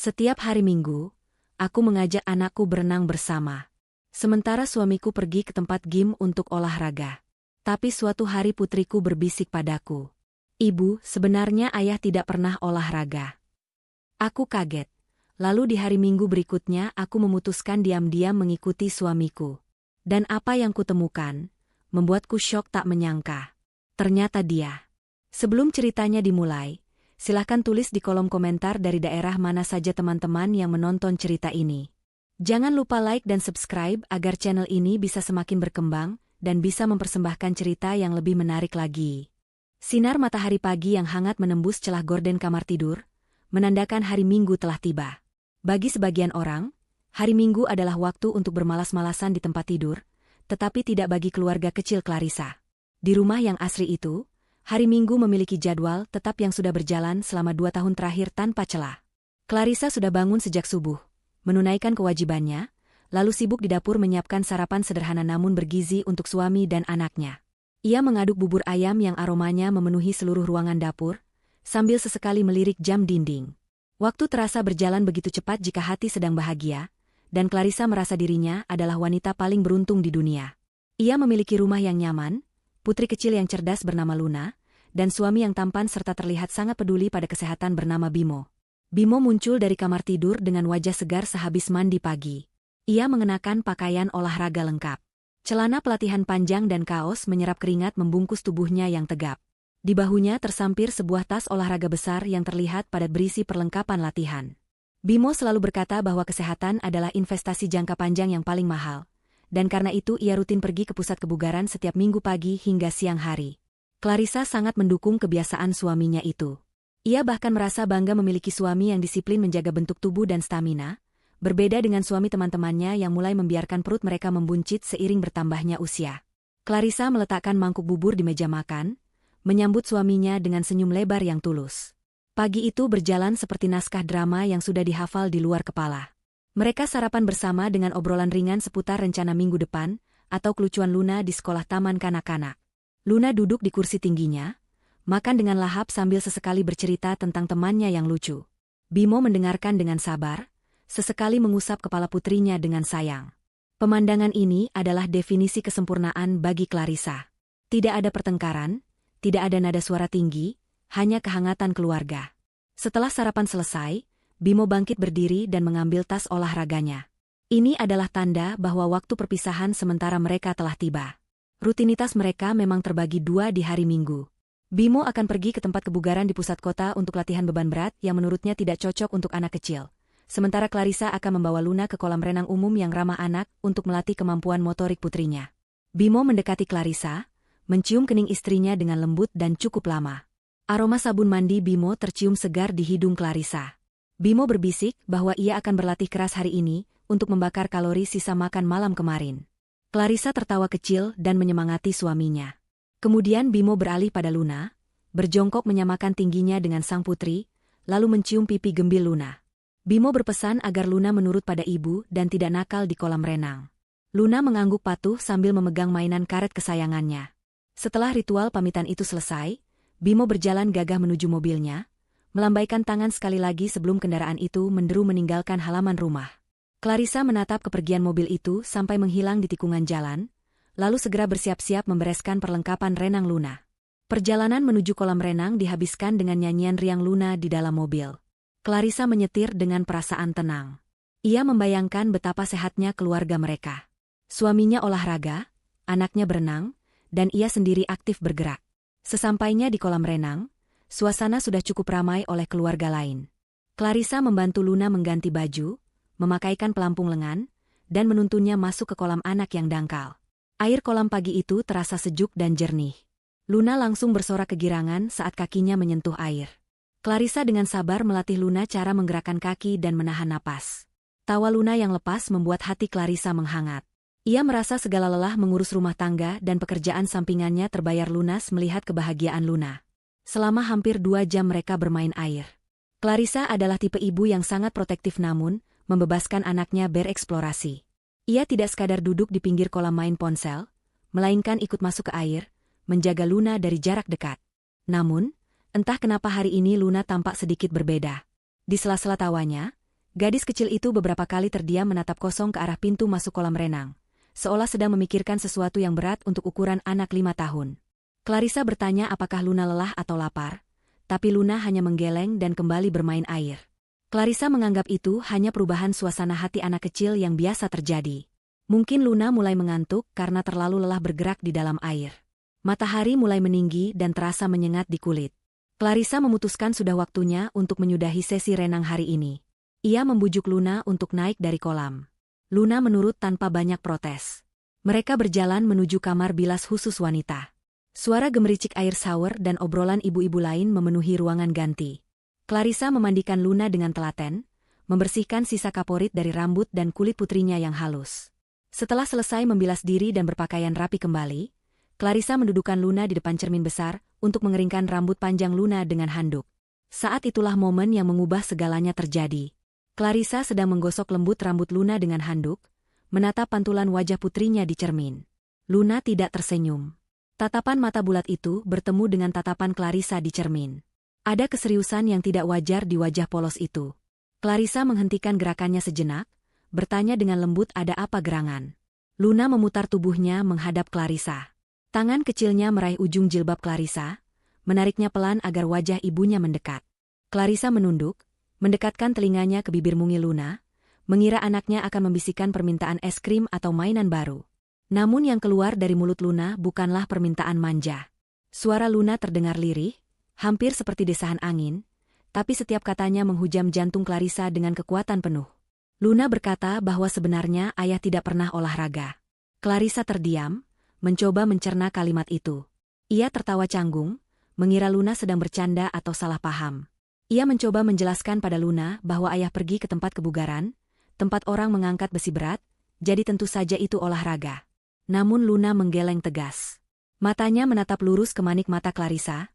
Setiap hari Minggu, aku mengajak anakku berenang bersama. Sementara suamiku pergi ke tempat gym untuk olahraga. Tapi suatu hari putriku berbisik padaku. "Ibu, sebenarnya ayah tidak pernah olahraga." Aku kaget. Lalu di hari Minggu berikutnya aku memutuskan diam-diam mengikuti suamiku. Dan apa yang kutemukan, membuatku syok tak menyangka. Ternyata dia. Sebelum ceritanya dimulai, silahkan tulis di kolom komentar dari daerah mana saja teman-teman yang menonton cerita ini. Jangan lupa like dan subscribe agar channel ini bisa semakin berkembang dan bisa mempersembahkan cerita yang lebih menarik lagi. Sinar matahari pagi yang hangat menembus celah gorden kamar tidur, menandakan hari Minggu telah tiba. Bagi sebagian orang, hari Minggu adalah waktu untuk bermalas-malasan di tempat tidur, tetapi tidak bagi keluarga kecil Clarissa. Di rumah yang asri itu, hari Minggu memiliki jadwal tetap yang sudah berjalan selama 2 tahun terakhir tanpa celah. Clarissa sudah bangun sejak subuh, menunaikan kewajibannya, lalu sibuk di dapur menyiapkan sarapan sederhana namun bergizi untuk suami dan anaknya. Ia mengaduk bubur ayam yang aromanya memenuhi seluruh ruangan dapur, sambil sesekali melirik jam dinding. Waktu terasa berjalan begitu cepat jika hati sedang bahagia, dan Clarissa merasa dirinya adalah wanita paling beruntung di dunia. Ia memiliki rumah yang nyaman, putri kecil yang cerdas bernama Luna, dan suami yang tampan serta terlihat sangat peduli pada kesehatan bernama Bimo. Bimo muncul dari kamar tidur dengan wajah segar sehabis mandi pagi. Ia mengenakan pakaian olahraga lengkap. Celana pelatihan panjang dan kaos menyerap keringat membungkus tubuhnya yang tegap. Di bahunya tersampir sebuah tas olahraga besar yang terlihat padat berisi perlengkapan latihan. Bimo selalu berkata bahwa kesehatan adalah investasi jangka panjang yang paling mahal, dan karena itu ia rutin pergi ke pusat kebugaran setiap Minggu pagi hingga siang hari. Clarissa sangat mendukung kebiasaan suaminya itu. Ia bahkan merasa bangga memiliki suami yang disiplin menjaga bentuk tubuh dan stamina, berbeda dengan suami teman-temannya yang mulai membiarkan perut mereka membuncit seiring bertambahnya usia. Clarissa meletakkan mangkuk bubur di meja makan, menyambut suaminya dengan senyum lebar yang tulus. Pagi itu berjalan seperti naskah drama yang sudah dihafal di luar kepala. Mereka sarapan bersama dengan obrolan ringan seputar rencana minggu depan, atau kelucuan Luna di sekolah taman kanak-kanak. Luna duduk di kursi tingginya, makan dengan lahap sambil sesekali bercerita tentang temannya yang lucu. Bimo mendengarkan dengan sabar, sesekali mengusap kepala putrinya dengan sayang. Pemandangan ini adalah definisi kesempurnaan bagi Clarissa. Tidak ada pertengkaran, tidak ada nada suara tinggi, hanya kehangatan keluarga. Setelah sarapan selesai, Bimo bangkit berdiri dan mengambil tas olahraganya. Ini adalah tanda bahwa waktu perpisahan sementara mereka telah tiba. Rutinitas mereka memang terbagi 2 di hari Minggu. Bimo akan pergi ke tempat kebugaran di pusat kota untuk latihan beban berat yang menurutnya tidak cocok untuk anak kecil. Sementara Clarissa akan membawa Luna ke kolam renang umum yang ramah anak untuk melatih kemampuan motorik putrinya. Bimo mendekati Clarissa, mencium kening istrinya dengan lembut dan cukup lama. Aroma sabun mandi Bimo tercium segar di hidung Clarissa. Bimo berbisik bahwa ia akan berlatih keras hari ini untuk membakar kalori sisa makan malam kemarin. Clarissa tertawa kecil dan menyemangati suaminya. Kemudian Bimo beralih pada Luna, berjongkok menyamakan tingginya dengan sang putri, lalu mencium pipi gembil Luna. Bimo berpesan agar Luna menurut pada ibu dan tidak nakal di kolam renang. Luna mengangguk patuh sambil memegang mainan karet kesayangannya. Setelah ritual pamitan itu selesai, Bimo berjalan gagah menuju mobilnya, melambaikan tangan sekali lagi sebelum kendaraan itu menderu meninggalkan halaman rumah. Clarissa menatap kepergian mobil itu sampai menghilang di tikungan jalan, lalu segera bersiap-siap membereskan perlengkapan renang Luna. Perjalanan menuju kolam renang dihabiskan dengan nyanyian riang Luna di dalam mobil. Clarissa menyetir dengan perasaan tenang. Ia membayangkan betapa sehatnya keluarga mereka. Suaminya olahraga, anaknya berenang, dan ia sendiri aktif bergerak. Sesampainya di kolam renang, suasana sudah cukup ramai oleh keluarga lain. Clarissa membantu Luna mengganti baju, memakaikan pelampung lengan, dan menuntunnya masuk ke kolam anak yang dangkal. Air kolam pagi itu terasa sejuk dan jernih. Luna langsung bersorak kegirangan saat kakinya menyentuh air. Clarissa dengan sabar melatih Luna cara menggerakkan kaki dan menahan napas. Tawa Luna yang lepas membuat hati Clarissa menghangat. Ia merasa segala lelah mengurus rumah tangga dan pekerjaan sampingannya terbayar lunas melihat kebahagiaan Luna. Selama hampir 2 jam mereka bermain air. Clarissa adalah tipe ibu yang sangat protektif namun, membebaskan anaknya bereksplorasi. Ia tidak sekadar duduk di pinggir kolam main ponsel, melainkan ikut masuk ke air, menjaga Luna dari jarak dekat. Namun, entah kenapa hari ini Luna tampak sedikit berbeda. Di sela-sela tawanya, Gadis kecil itu beberapa kali terdiam menatap kosong ke arah pintu masuk kolam renang, seolah sedang memikirkan sesuatu yang berat untuk ukuran anak 5 tahun. Clarissa bertanya apakah Luna lelah atau lapar, tapi Luna hanya menggeleng dan kembali bermain air. Clarissa menganggap itu hanya perubahan suasana hati anak kecil yang biasa terjadi. Mungkin Luna mulai mengantuk karena terlalu lelah bergerak di dalam air. Matahari mulai meninggi dan terasa menyengat di kulit. Clarissa memutuskan sudah waktunya untuk menyudahi sesi renang hari ini. Ia membujuk Luna untuk naik dari kolam. Luna menurut tanpa banyak protes. Mereka berjalan menuju kamar bilas khusus wanita. Suara gemericik air shower dan obrolan ibu-ibu lain memenuhi ruangan ganti. Clarissa memandikan Luna dengan telaten, membersihkan sisa kaporit dari rambut dan kulit putrinya yang halus. Setelah selesai membilas diri dan berpakaian rapi kembali, Clarissa mendudukkan Luna di depan cermin besar untuk mengeringkan rambut panjang Luna dengan handuk. Saat itulah momen yang mengubah segalanya terjadi. Clarissa sedang menggosok lembut rambut Luna dengan handuk, menatap pantulan wajah putrinya di cermin. Luna tidak tersenyum. Tatapan mata bulat itu bertemu dengan tatapan Clarissa di cermin. Ada keseriusan yang tidak wajar di wajah polos itu. Clarissa menghentikan gerakannya sejenak, bertanya dengan lembut ada apa gerangan. Luna memutar tubuhnya menghadap Clarissa. Tangan kecilnya meraih ujung jilbab Clarissa, menariknya pelan agar wajah ibunya mendekat. Clarissa menunduk, mendekatkan telinganya ke bibir mungil Luna, mengira anaknya akan membisikkan permintaan es krim atau mainan baru. Namun yang keluar dari mulut Luna bukanlah permintaan manja. Suara Luna terdengar lirih, hampir seperti desahan angin, tapi setiap katanya menghujam jantung Clarissa dengan kekuatan penuh. Luna berkata bahwa sebenarnya ayah tidak pernah olahraga. Clarissa terdiam, mencoba mencerna kalimat itu. Ia tertawa canggung, mengira Luna sedang bercanda atau salah paham. Ia mencoba menjelaskan pada Luna bahwa ayah pergi ke tempat kebugaran, tempat orang mengangkat besi berat, jadi tentu saja itu olahraga. Namun Luna menggeleng tegas. Matanya menatap lurus ke manik mata Clarissa,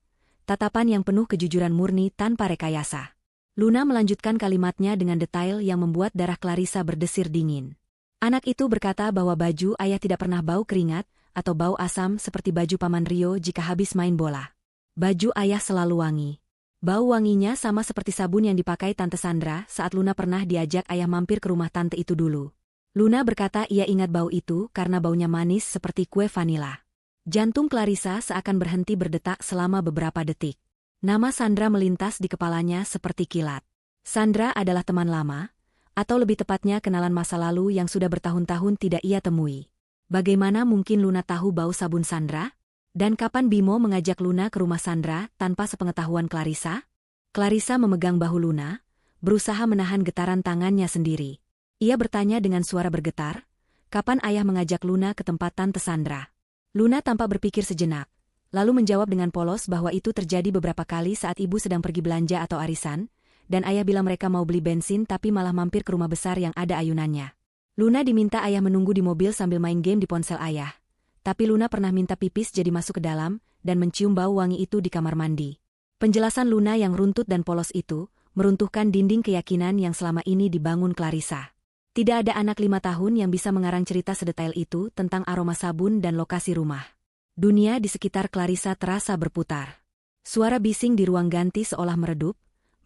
tatapan yang penuh kejujuran murni tanpa rekayasa. Luna melanjutkan kalimatnya dengan detail yang membuat darah Clarissa berdesir dingin. Anak itu berkata bahwa baju ayah tidak pernah bau keringat atau bau asam seperti baju Paman Rio jika habis main bola. Baju ayah selalu wangi. Bau wanginya sama seperti sabun yang dipakai Tante Sandra saat Luna pernah diajak ayah mampir ke rumah tante itu dulu. Luna berkata ia ingat bau itu karena baunya manis seperti kue vanila. Jantung Clarissa seakan berhenti berdetak selama beberapa detik. Nama Sandra melintas di kepalanya seperti kilat. Sandra adalah teman lama, atau lebih tepatnya kenalan masa lalu yang sudah bertahun-tahun tidak ia temui. Bagaimana mungkin Luna tahu bau sabun Sandra? Dan kapan Bimo mengajak Luna ke rumah Sandra tanpa sepengetahuan Clarissa? Clarissa memegang bahu Luna, berusaha menahan getaran tangannya sendiri. Ia bertanya dengan suara bergetar, kapan ayah mengajak Luna ke tempat Tante Sandra? Luna tampak berpikir sejenak, lalu menjawab dengan polos bahwa itu terjadi beberapa kali saat ibu sedang pergi belanja atau arisan, dan ayah bilang mereka mau beli bensin tapi malah mampir ke rumah besar yang ada ayunannya. Luna diminta ayah menunggu di mobil sambil main game di ponsel ayah. Tapi Luna pernah minta pipis jadi masuk ke dalam dan mencium bau wangi itu di kamar mandi. Penjelasan Luna yang runtut dan polos itu meruntuhkan dinding keyakinan yang selama ini dibangun Clarissa. Tidak ada anak 5 tahun yang bisa mengarang cerita sedetail itu tentang aroma sabun dan lokasi rumah. Dunia di sekitar Clarissa terasa berputar. Suara bising di ruang ganti seolah meredup,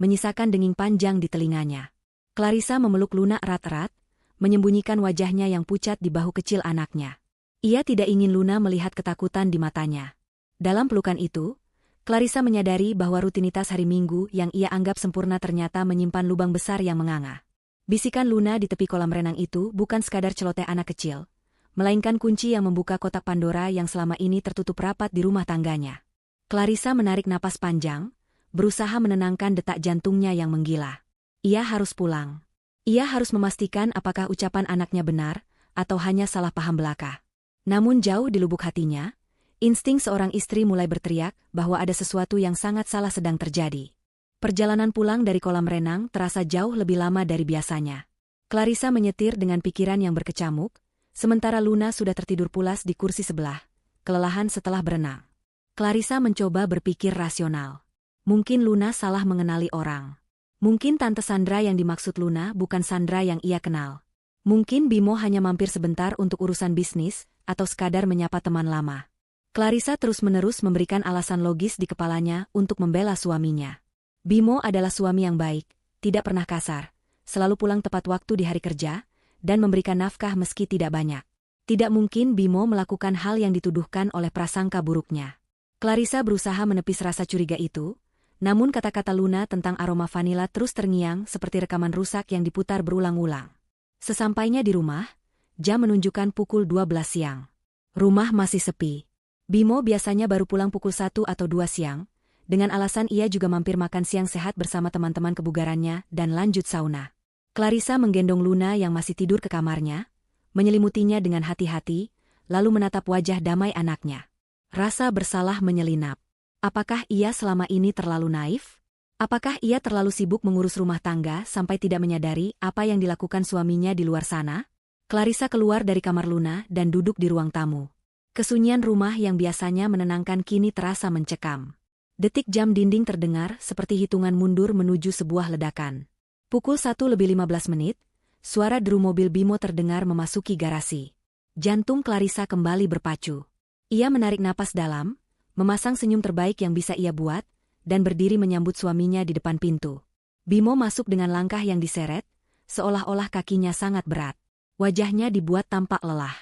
menyisakan denging panjang di telinganya. Clarissa memeluk Luna erat-erat, menyembunyikan wajahnya yang pucat di bahu kecil anaknya. Ia tidak ingin Luna melihat ketakutan di matanya. Dalam pelukan itu, Clarissa menyadari bahwa rutinitas hari Minggu yang ia anggap sempurna ternyata menyimpan lubang besar yang menganga. Bisikan Luna di tepi kolam renang itu bukan sekadar celoteh anak kecil, melainkan kunci yang membuka kotak Pandora yang selama ini tertutup rapat di rumah tangganya. Clarissa menarik napas panjang, berusaha menenangkan detak jantungnya yang menggila. Ia harus pulang. Ia harus memastikan apakah ucapan anaknya benar, atau hanya salah paham belaka. Namun jauh di lubuk hatinya, insting seorang istri mulai berteriak bahwa ada sesuatu yang sangat salah sedang terjadi. Perjalanan pulang dari kolam renang terasa jauh lebih lama dari biasanya. Clarissa menyetir dengan pikiran yang berkecamuk, sementara Luna sudah tertidur pulas di kursi sebelah, kelelahan setelah berenang. Clarissa mencoba berpikir rasional. Mungkin Luna salah mengenali orang. Mungkin Tante Sandra yang dimaksud Luna bukan Sandra yang ia kenal. Mungkin Bimo hanya mampir sebentar untuk urusan bisnis, atau sekadar menyapa teman lama. Clarissa terus-menerus memberikan alasan logis di kepalanya untuk membela suaminya. Bimo adalah suami yang baik, tidak pernah kasar, selalu pulang tepat waktu di hari kerja, dan memberikan nafkah meski tidak banyak. Tidak mungkin Bimo melakukan hal yang dituduhkan oleh prasangka buruknya. Clarissa berusaha menepis rasa curiga itu, namun kata-kata Luna tentang aroma vanila terus terngiang seperti rekaman rusak yang diputar berulang-ulang. Sesampainya di rumah, jam menunjukkan pukul 12 siang. Rumah masih sepi. Bimo biasanya baru pulang pukul 1 atau 2 siang, dengan alasan ia juga mampir makan siang sehat bersama teman-teman kebugarannya dan lanjut sauna. Clarissa menggendong Luna yang masih tidur ke kamarnya, menyelimutinya dengan hati-hati, lalu menatap wajah damai anaknya. Rasa bersalah menyelinap. Apakah ia selama ini terlalu naif? Apakah ia terlalu sibuk mengurus rumah tangga sampai tidak menyadari apa yang dilakukan suaminya di luar sana? Clarissa keluar dari kamar Luna dan duduk di ruang tamu. Kesunyian rumah yang biasanya menenangkan kini terasa mencekam. Detik jam dinding terdengar seperti hitungan mundur menuju sebuah ledakan. Pukul 1:15, suara deru mobil Bimo terdengar memasuki garasi. Jantung Clarissa kembali berpacu. Ia menarik napas dalam, memasang senyum terbaik yang bisa ia buat, dan berdiri menyambut suaminya di depan pintu. Bimo masuk dengan langkah yang diseret, seolah-olah kakinya sangat berat. Wajahnya dibuat tampak lelah.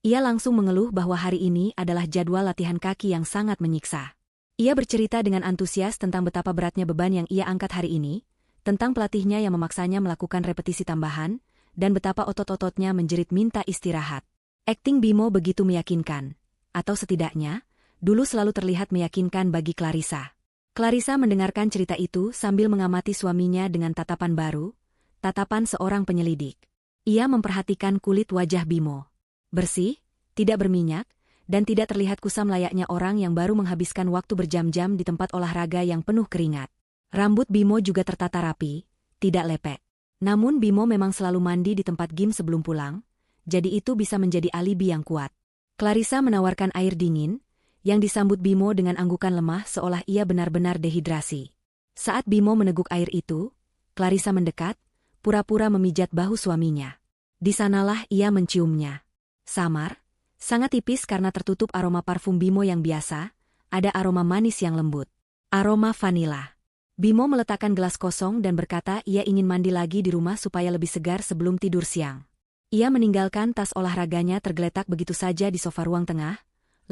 Ia langsung mengeluh bahwa hari ini adalah jadwal latihan kaki yang sangat menyiksa. Ia bercerita dengan antusias tentang betapa beratnya beban yang ia angkat hari ini, tentang pelatihnya yang memaksanya melakukan repetisi tambahan, dan betapa otot-ototnya menjerit minta istirahat. Akting Bimo begitu meyakinkan, atau setidaknya, dulu selalu terlihat meyakinkan bagi Clarissa. Clarissa mendengarkan cerita itu sambil mengamati suaminya dengan tatapan baru, tatapan seorang penyelidik. Ia memperhatikan kulit wajah Bimo. Bersih, tidak berminyak, dan tidak terlihat kusam layaknya orang yang baru menghabiskan waktu berjam-jam di tempat olahraga yang penuh keringat. Rambut Bimo juga tertata rapi, tidak lepek. Namun Bimo memang selalu mandi di tempat gym sebelum pulang, jadi itu bisa menjadi alibi yang kuat. Clarissa menawarkan air dingin, yang disambut Bimo dengan anggukan lemah seolah ia benar-benar dehidrasi. Saat Bimo meneguk air itu, Clarissa mendekat, pura-pura memijat bahu suaminya. Di sanalah ia menciumnya. Samar, sangat tipis karena tertutup aroma parfum Bimo yang biasa, ada aroma manis yang lembut. Aroma vanila. Bimo meletakkan gelas kosong dan berkata ia ingin mandi lagi di rumah supaya lebih segar sebelum tidur siang. Ia meninggalkan tas olahraganya tergeletak begitu saja di sofa ruang tengah,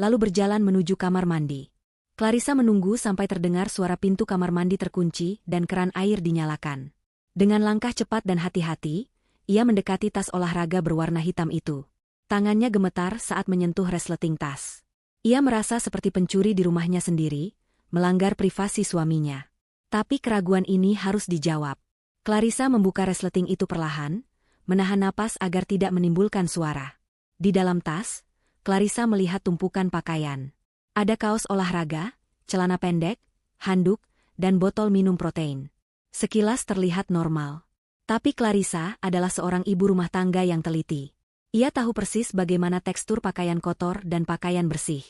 lalu berjalan menuju kamar mandi. Clarissa menunggu sampai terdengar suara pintu kamar mandi terkunci dan keran air dinyalakan. Dengan langkah cepat dan hati-hati, ia mendekati tas olahraga berwarna hitam itu. Tangannya gemetar saat menyentuh resleting tas. Ia merasa seperti pencuri di rumahnya sendiri, melanggar privasi suaminya. Tapi keraguan ini harus dijawab. Clarissa membuka resleting itu perlahan, menahan napas agar tidak menimbulkan suara. Di dalam tas, Clarissa melihat tumpukan pakaian. Ada kaos olahraga, celana pendek, handuk, dan botol minum protein. Sekilas terlihat normal. Tapi Clarissa adalah seorang ibu rumah tangga yang teliti. Ia tahu persis bagaimana tekstur pakaian kotor dan pakaian bersih.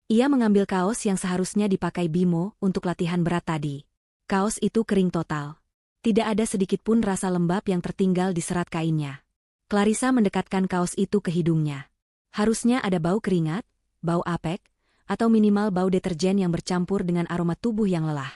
Ia mengambil kaos yang seharusnya dipakai Bimo untuk latihan berat tadi. Kaos itu kering total. Tidak ada sedikit pun rasa lembab yang tertinggal di serat kainnya. Clarissa mendekatkan kaos itu ke hidungnya. Harusnya ada bau keringat, bau apek, atau minimal bau deterjen yang bercampur dengan aroma tubuh yang lelah.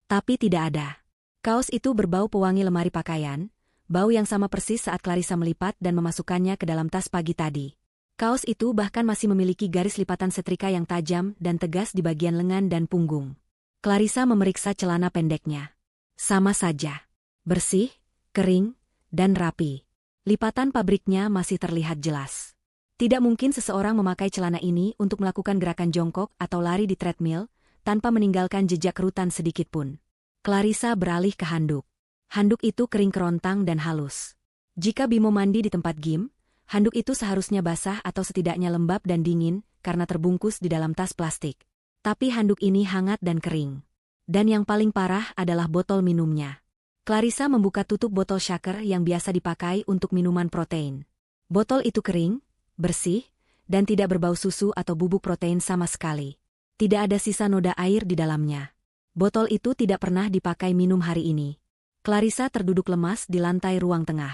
Tapi tidak ada. Kaos itu berbau pewangi lemari pakaian, bau yang sama persis saat Clarissa melipat dan memasukkannya ke dalam tas pagi tadi. Kaos itu bahkan masih memiliki garis lipatan setrika yang tajam dan tegas di bagian lengan dan punggung. Clarissa memeriksa celana pendeknya. Sama saja. Bersih, kering, dan rapi. Lipatan pabriknya masih terlihat jelas. Tidak mungkin seseorang memakai celana ini untuk melakukan gerakan jongkok atau lari di treadmill, tanpa meninggalkan jejak kerutan sedikitpun. Clarissa beralih ke handuk. Handuk itu kering kerontang dan halus. Jika Bimo mandi di tempat gym, handuk itu seharusnya basah atau setidaknya lembab dan dingin, karena terbungkus di dalam tas plastik. Tapi handuk ini hangat dan kering. Dan yang paling parah adalah botol minumnya. Clarissa membuka tutup botol shaker yang biasa dipakai untuk minuman protein. Botol itu kering, bersih, dan tidak berbau susu atau bubuk protein sama sekali. Tidak ada sisa noda air di dalamnya. Botol itu tidak pernah dipakai minum hari ini. Clarissa terduduk lemas di lantai ruang tengah.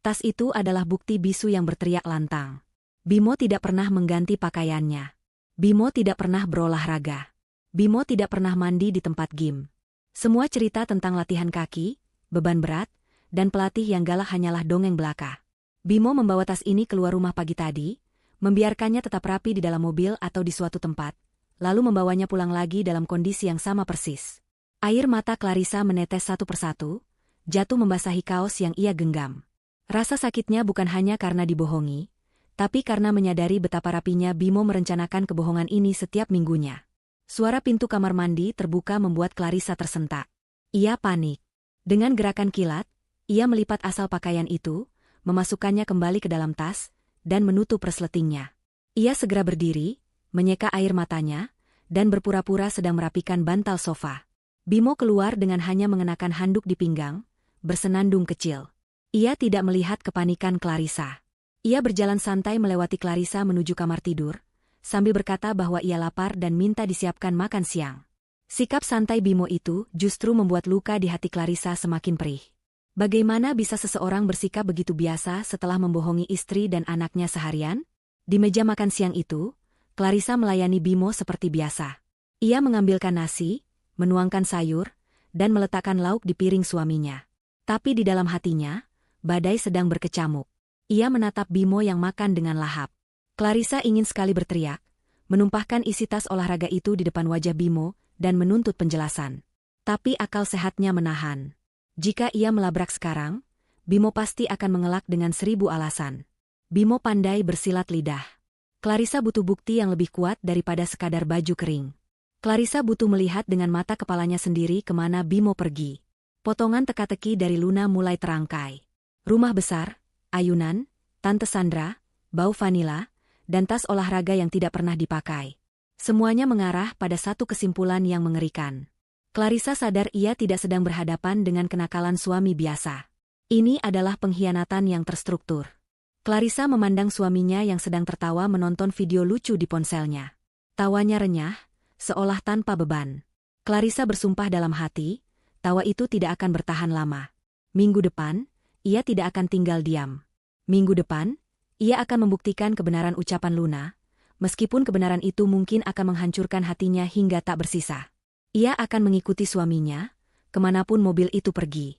Tas itu adalah bukti bisu yang berteriak lantang. Bimo tidak pernah mengganti pakaiannya. Bimo tidak pernah berolahraga. Bimo tidak pernah mandi di tempat gym. Semua cerita tentang latihan kaki, beban berat, dan pelatih yang galak hanyalah dongeng belaka. Bimo membawa tas ini keluar rumah pagi tadi, membiarkannya tetap rapi di dalam mobil atau di suatu tempat, lalu membawanya pulang lagi dalam kondisi yang sama persis. Air mata Clarissa menetes satu persatu, jatuh membasahi kaos yang ia genggam. Rasa sakitnya bukan hanya karena dibohongi, tapi karena menyadari betapa rapinya Bimo merencanakan kebohongan ini setiap minggunya. Suara pintu kamar mandi terbuka membuat Clarissa tersentak. Ia panik. Dengan gerakan kilat, ia melipat asal pakaian itu, memasukkannya kembali ke dalam tas, dan menutup resletingnya. Ia segera berdiri, menyeka air matanya, dan berpura-pura sedang merapikan bantal sofa. Bimo keluar dengan hanya mengenakan handuk di pinggang, bersenandung kecil. Ia tidak melihat kepanikan Clarissa. Ia berjalan santai melewati Clarissa menuju kamar tidur, sambil berkata bahwa ia lapar dan minta disiapkan makan siang. Sikap santai Bimo itu justru membuat luka di hati Clarissa semakin perih. Bagaimana bisa seseorang bersikap begitu biasa setelah membohongi istri dan anaknya seharian? Di meja makan siang itu, Clarissa melayani Bimo seperti biasa. Ia mengambilkan nasi, menuangkan sayur, dan meletakkan lauk di piring suaminya. Tapi di dalam hatinya, badai sedang berkecamuk. Ia menatap Bimo yang makan dengan lahap. Clarissa ingin sekali berteriak, menumpahkan isi tas olahraga itu di depan wajah Bimo, dan menuntut penjelasan. Tapi akal sehatnya menahan. Jika ia melabrak sekarang, Bimo pasti akan mengelak dengan 1000 alasan. Bimo pandai bersilat lidah. Clarissa butuh bukti yang lebih kuat daripada sekadar baju kering. Clarissa butuh melihat dengan mata kepalanya sendiri kemana Bimo pergi. Potongan teka-teki dari Luna mulai terangkai. Rumah besar, ayunan, Tante Sandra, bau vanila, dan tas olahraga yang tidak pernah dipakai. Semuanya mengarah pada satu kesimpulan yang mengerikan. Clarissa sadar ia tidak sedang berhadapan dengan kenakalan suami biasa. Ini adalah pengkhianatan yang terstruktur. Clarissa memandang suaminya yang sedang tertawa menonton video lucu di ponselnya. Tawanya renyah, seolah tanpa beban. Clarissa bersumpah dalam hati, tawa itu tidak akan bertahan lama. Minggu depan, ia tidak akan tinggal diam. Minggu depan, ia akan membuktikan kebenaran ucapan Luna, meskipun kebenaran itu mungkin akan menghancurkan hatinya hingga tak bersisa. Ia akan mengikuti suaminya, kemanapun mobil itu pergi.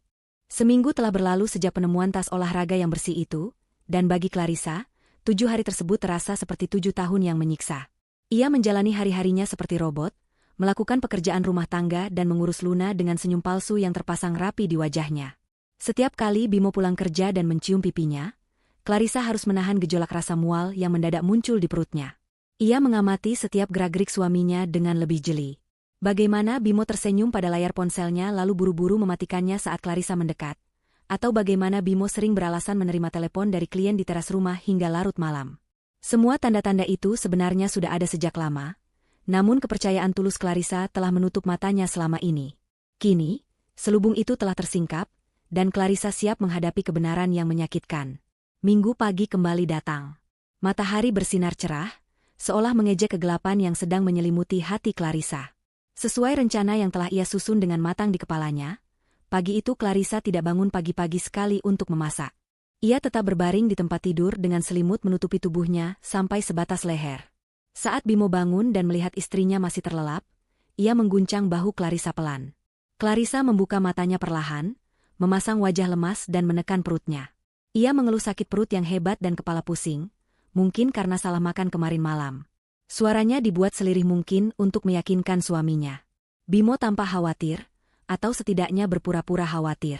Seminggu telah berlalu sejak penemuan tas olahraga yang bersih itu, dan bagi Clarissa, 7 hari tersebut terasa seperti 7 tahun yang menyiksa. Ia menjalani hari-harinya seperti robot, melakukan pekerjaan rumah tangga dan mengurus Luna dengan senyum palsu yang terpasang rapi di wajahnya. Setiap kali Bimo pulang kerja dan mencium pipinya, Clarissa harus menahan gejolak rasa mual yang mendadak muncul di perutnya. Ia mengamati setiap gerak-gerik suaminya dengan lebih jeli. Bagaimana Bimo tersenyum pada layar ponselnya lalu buru-buru mematikannya saat Clarissa mendekat. Atau bagaimana Bimo sering beralasan menerima telepon dari klien di teras rumah hingga larut malam. Semua tanda-tanda itu sebenarnya sudah ada sejak lama, namun kepercayaan tulus Clarissa telah menutup matanya selama ini. Kini, selubung itu telah tersingkap, dan Clarissa siap menghadapi kebenaran yang menyakitkan. Minggu pagi kembali datang. Matahari bersinar cerah, seolah mengejek kegelapan yang sedang menyelimuti hati Clarissa. Sesuai rencana yang telah ia susun dengan matang di kepalanya, pagi itu Clarissa tidak bangun pagi-pagi sekali untuk memasak. Ia tetap berbaring di tempat tidur dengan selimut menutupi tubuhnya sampai sebatas leher. Saat Bimo bangun dan melihat istrinya masih terlelap, ia mengguncang bahu Clarissa pelan. Clarissa membuka matanya perlahan, memasang wajah lemas dan menekan perutnya. Ia mengeluh sakit perut yang hebat dan kepala pusing, mungkin karena salah makan kemarin malam. Suaranya dibuat selirih mungkin untuk meyakinkan suaminya. Bimo tampak khawatir, atau setidaknya berpura-pura khawatir.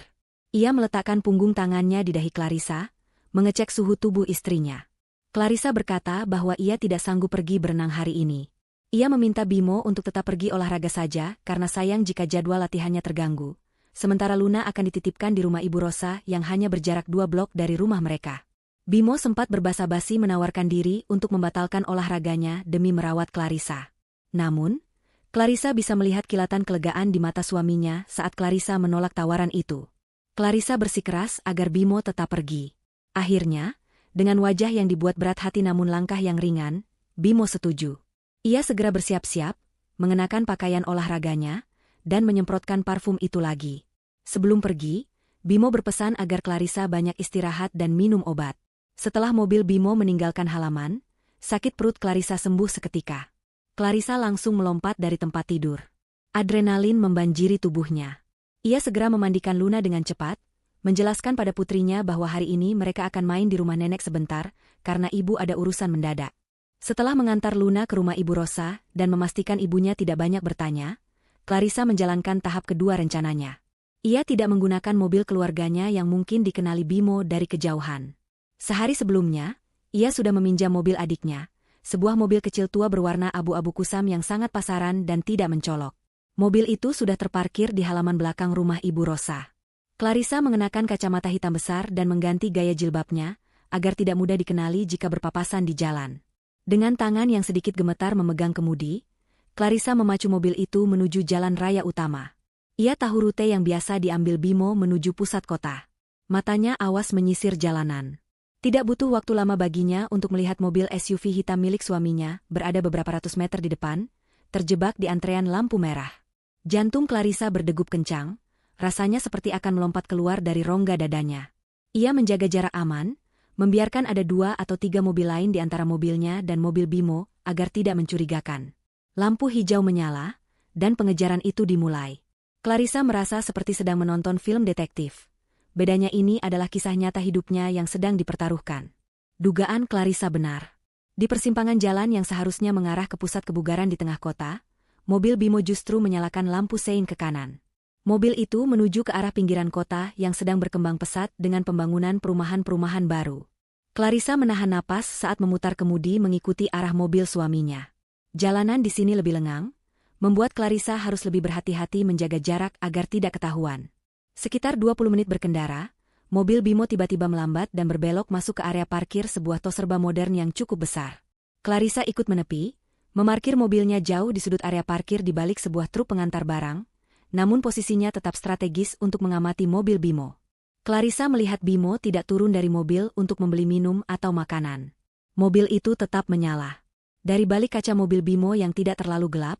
Ia meletakkan punggung tangannya di dahi Clarissa, mengecek suhu tubuh istrinya. Clarissa berkata bahwa ia tidak sanggup pergi berenang hari ini. Ia meminta Bimo untuk tetap pergi olahraga saja karena sayang jika jadwal latihannya terganggu. Sementara Luna akan dititipkan di rumah Ibu Rosa yang hanya berjarak 2 blok dari rumah mereka. Bimo sempat berbasa-basi menawarkan diri untuk membatalkan olahraganya demi merawat Clarissa. Namun, Clarissa bisa melihat kilatan kelegaan di mata suaminya saat Clarissa menolak tawaran itu. Clarissa bersikeras agar Bimo tetap pergi. Akhirnya, dengan wajah yang dibuat berat hati namun langkah yang ringan, Bimo setuju. Ia segera bersiap-siap, mengenakan pakaian olahraganya, dan menyemprotkan parfum itu lagi. Sebelum pergi, Bimo berpesan agar Clarissa banyak istirahat dan minum obat. Setelah mobil Bimo meninggalkan halaman, sakit perut Clarissa sembuh seketika. Clarissa langsung melompat dari tempat tidur. Adrenalin membanjiri tubuhnya. Ia segera memandikan Luna dengan cepat, menjelaskan pada putrinya bahwa hari ini mereka akan main di rumah nenek sebentar, karena ibu ada urusan mendadak. Setelah mengantar Luna ke rumah Ibu Rosa dan memastikan ibunya tidak banyak bertanya, Clarissa menjalankan tahap kedua rencananya. Ia tidak menggunakan mobil keluarganya yang mungkin dikenali Bimo dari kejauhan. Sehari sebelumnya, ia sudah meminjam mobil adiknya, sebuah mobil kecil tua berwarna abu-abu kusam yang sangat pasaran dan tidak mencolok. Mobil itu sudah terparkir di halaman belakang rumah Ibu Rosa. Clarissa mengenakan kacamata hitam besar dan mengganti gaya jilbabnya, agar tidak mudah dikenali jika berpapasan di jalan. Dengan tangan yang sedikit gemetar memegang kemudi, Clarissa memacu mobil itu menuju jalan raya utama. Ia tahu rute yang biasa diambil Bimo menuju pusat kota. Matanya awas menyisir jalanan. Tidak butuh waktu lama baginya untuk melihat mobil SUV hitam milik suaminya berada beberapa ratus meter di depan, terjebak di antrean lampu merah. Jantung Clarissa berdegup kencang, rasanya seperti akan melompat keluar dari rongga dadanya. Ia menjaga jarak aman, membiarkan ada 2 atau 3 mobil lain di antara mobilnya dan mobil Bimo agar tidak mencurigakan. Lampu hijau menyala, dan pengejaran itu dimulai. Clarissa merasa seperti sedang menonton film detektif. Bedanya ini adalah kisah nyata hidupnya yang sedang dipertaruhkan. Dugaan Clarissa benar. Di persimpangan jalan yang seharusnya mengarah ke pusat kebugaran di tengah kota, mobil Bimo justru menyalakan lampu sein ke kanan. Mobil itu menuju ke arah pinggiran kota yang sedang berkembang pesat dengan pembangunan perumahan-perumahan baru. Clarissa menahan napas saat memutar kemudi mengikuti arah mobil suaminya. Jalanan di sini lebih lengang, membuat Clarissa harus lebih berhati-hati menjaga jarak agar tidak ketahuan. Sekitar 20 menit berkendara, mobil Bimo tiba-tiba melambat dan berbelok masuk ke area parkir sebuah tos serba modern yang cukup besar. Clarissa ikut menepi, memarkir mobilnya jauh di sudut area parkir di balik sebuah truk pengantar barang, namun posisinya tetap strategis untuk mengamati mobil Bimo. Clarissa melihat Bimo tidak turun dari mobil untuk membeli minum atau makanan. Mobil itu tetap menyala. Dari balik kaca mobil Bimo yang tidak terlalu gelap,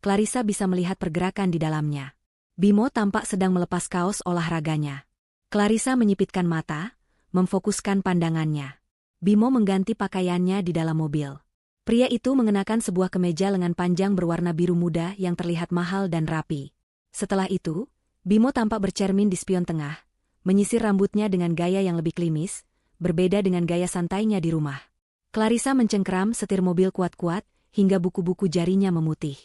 Clarissa bisa melihat pergerakan di dalamnya. Bimo tampak sedang melepas kaos olahraganya. Clarissa menyipitkan mata, memfokuskan pandangannya. Bimo mengganti pakaiannya di dalam mobil. Pria itu mengenakan sebuah kemeja lengan panjang berwarna biru muda yang terlihat mahal dan rapi. Setelah itu, Bimo tampak bercermin di spion tengah, menyisir rambutnya dengan gaya yang lebih klimis, berbeda dengan gaya santainya di rumah. Clarissa mencengkeram setir mobil kuat-kuat, hingga buku-buku jarinya memutih.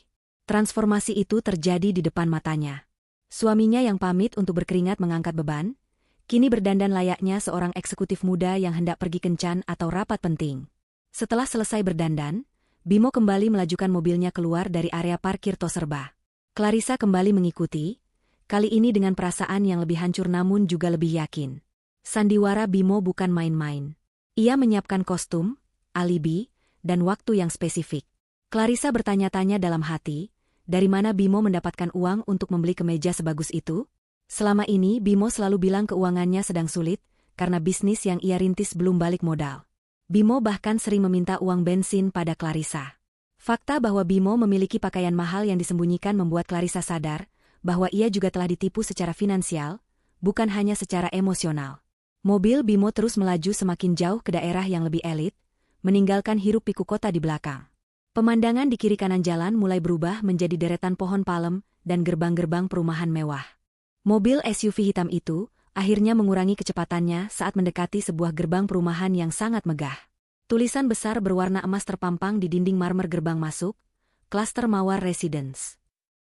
Transformasi itu terjadi di depan matanya. Suaminya yang pamit untuk berkeringat mengangkat beban, kini berdandan layaknya seorang eksekutif muda yang hendak pergi kencan atau rapat penting. Setelah selesai berdandan, Bimo kembali melajukan mobilnya keluar dari area parkir tos serba. Clarissa kembali mengikuti, kali ini dengan perasaan yang lebih hancur namun juga lebih yakin. Sandiwara Bimo bukan main-main. Ia menyiapkan kostum, alibi, dan waktu yang spesifik. Clarissa bertanya-tanya dalam hati, dari mana Bimo mendapatkan uang untuk membeli kemeja sebagus itu? Selama ini Bimo selalu bilang keuangannya sedang sulit, karena bisnis yang ia rintis belum balik modal. Bimo bahkan sering meminta uang bensin pada Clarissa. Fakta bahwa Bimo memiliki pakaian mahal yang disembunyikan membuat Clarissa sadar bahwa ia juga telah ditipu secara finansial, bukan hanya secara emosional. Mobil Bimo terus melaju semakin jauh ke daerah yang lebih elit, meninggalkan hiruk-pikuk kota di belakang. Pemandangan di kiri kanan jalan mulai berubah menjadi deretan pohon palem dan gerbang-gerbang perumahan mewah. Mobil SUV hitam itu akhirnya mengurangi kecepatannya saat mendekati sebuah gerbang perumahan yang sangat megah. Tulisan besar berwarna emas terpampang di dinding marmer gerbang masuk, Klaster Mawar Residence.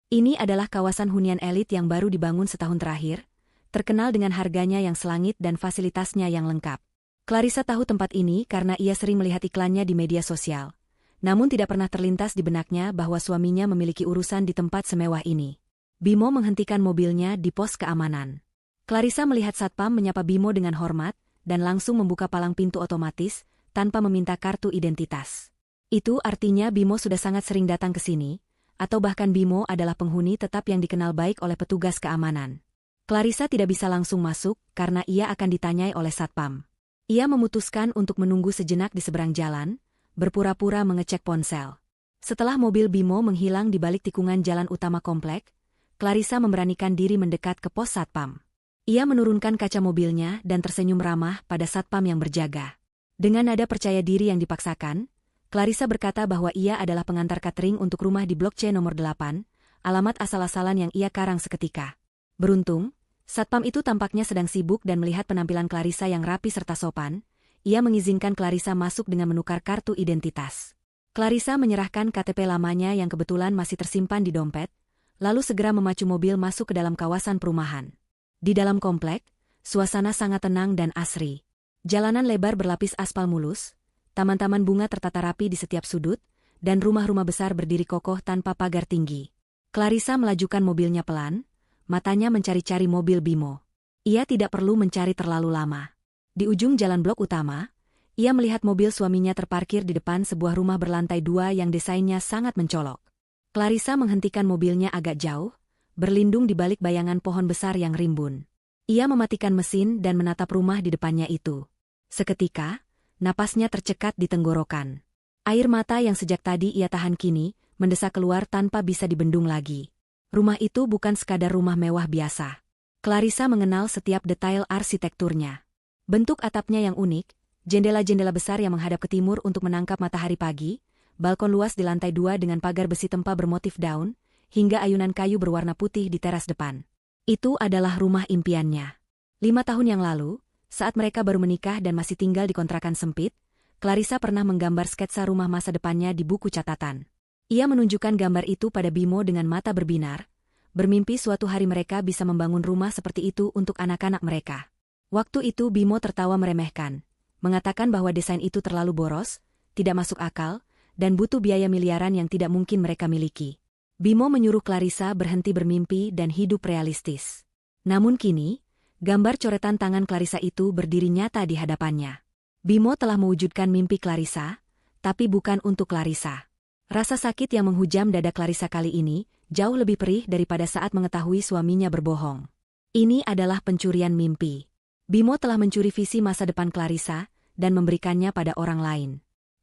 Ini adalah kawasan hunian elit yang baru dibangun setahun terakhir, terkenal dengan harganya yang selangit dan fasilitasnya yang lengkap. Clarissa tahu tempat ini karena ia sering melihat iklannya di media sosial, namun tidak pernah terlintas di benaknya bahwa suaminya memiliki urusan di tempat semewah ini. Bimo menghentikan mobilnya di pos keamanan. Clarissa melihat satpam menyapa Bimo dengan hormat dan langsung membuka palang pintu otomatis, tanpa meminta kartu identitas. Itu artinya Bimo sudah sangat sering datang ke sini, atau bahkan Bimo adalah penghuni tetap yang dikenal baik oleh petugas keamanan. Clarissa tidak bisa langsung masuk karena ia akan ditanyai oleh satpam. Ia memutuskan untuk menunggu sejenak di seberang jalan, berpura-pura mengecek ponsel. Setelah mobil Bimo menghilang di balik tikungan jalan utama komplek, Clarissa memberanikan diri mendekat ke pos satpam. Ia menurunkan kaca mobilnya dan tersenyum ramah pada satpam yang berjaga. Dengan nada percaya diri yang dipaksakan, Clarissa berkata bahwa ia adalah pengantar catering untuk rumah di Blok C nomor 8, alamat asal-asalan yang ia karang seketika. Beruntung, Satpam itu tampaknya sedang sibuk dan melihat penampilan Clarissa yang rapi serta sopan. Ia mengizinkan Clarissa masuk dengan menukar kartu identitas. Clarissa menyerahkan KTP lamanya yang kebetulan masih tersimpan di dompet, lalu segera memacu mobil masuk ke dalam kawasan perumahan. Di dalam komplek, suasana sangat tenang dan asri. Jalanan lebar berlapis aspal mulus, taman-taman bunga tertata rapi di setiap sudut, dan rumah-rumah besar berdiri kokoh tanpa pagar tinggi. Clarissa melajukan mobilnya pelan, matanya mencari-cari mobil Bimo. Ia tidak perlu mencari terlalu lama. Di ujung jalan blok utama, ia melihat mobil suaminya terparkir di depan sebuah rumah berlantai 2 yang desainnya sangat mencolok. Clarissa menghentikan mobilnya agak jauh, berlindung di balik bayangan pohon besar yang rimbun. Ia mematikan mesin dan menatap rumah di depannya itu. Seketika, napasnya tercekat di tenggorokan. Air mata yang sejak tadi ia tahan kini, mendesak keluar tanpa bisa dibendung lagi. Rumah itu bukan sekadar rumah mewah biasa. Clarissa mengenal setiap detail arsitekturnya. Bentuk atapnya yang unik, jendela-jendela besar yang menghadap ke timur untuk menangkap matahari pagi, balkon luas di lantai 2 dengan pagar besi tempa bermotif daun, hingga ayunan kayu berwarna putih di teras depan. Itu adalah rumah impiannya. 5 tahun yang lalu, saat mereka baru menikah dan masih tinggal di kontrakan sempit, Clarissa pernah menggambar sketsa rumah masa depannya di buku catatan. Ia menunjukkan gambar itu pada Bimo dengan mata berbinar, bermimpi suatu hari mereka bisa membangun rumah seperti itu untuk anak-anak mereka. Waktu itu Bimo tertawa meremehkan, mengatakan bahwa desain itu terlalu boros, tidak masuk akal, dan butuh biaya miliaran yang tidak mungkin mereka miliki. Bimo menyuruh Clarissa berhenti bermimpi dan hidup realistis. Namun kini, gambar coretan tangan Clarissa itu berdiri nyata di hadapannya. Bimo telah mewujudkan mimpi Clarissa, tapi bukan untuk Clarissa. Rasa sakit yang menghujam dada Clarissa kali ini jauh lebih perih daripada saat mengetahui suaminya berbohong. Ini adalah pencurian mimpi. Bimo telah mencuri visi masa depan Clarissa dan memberikannya pada orang lain.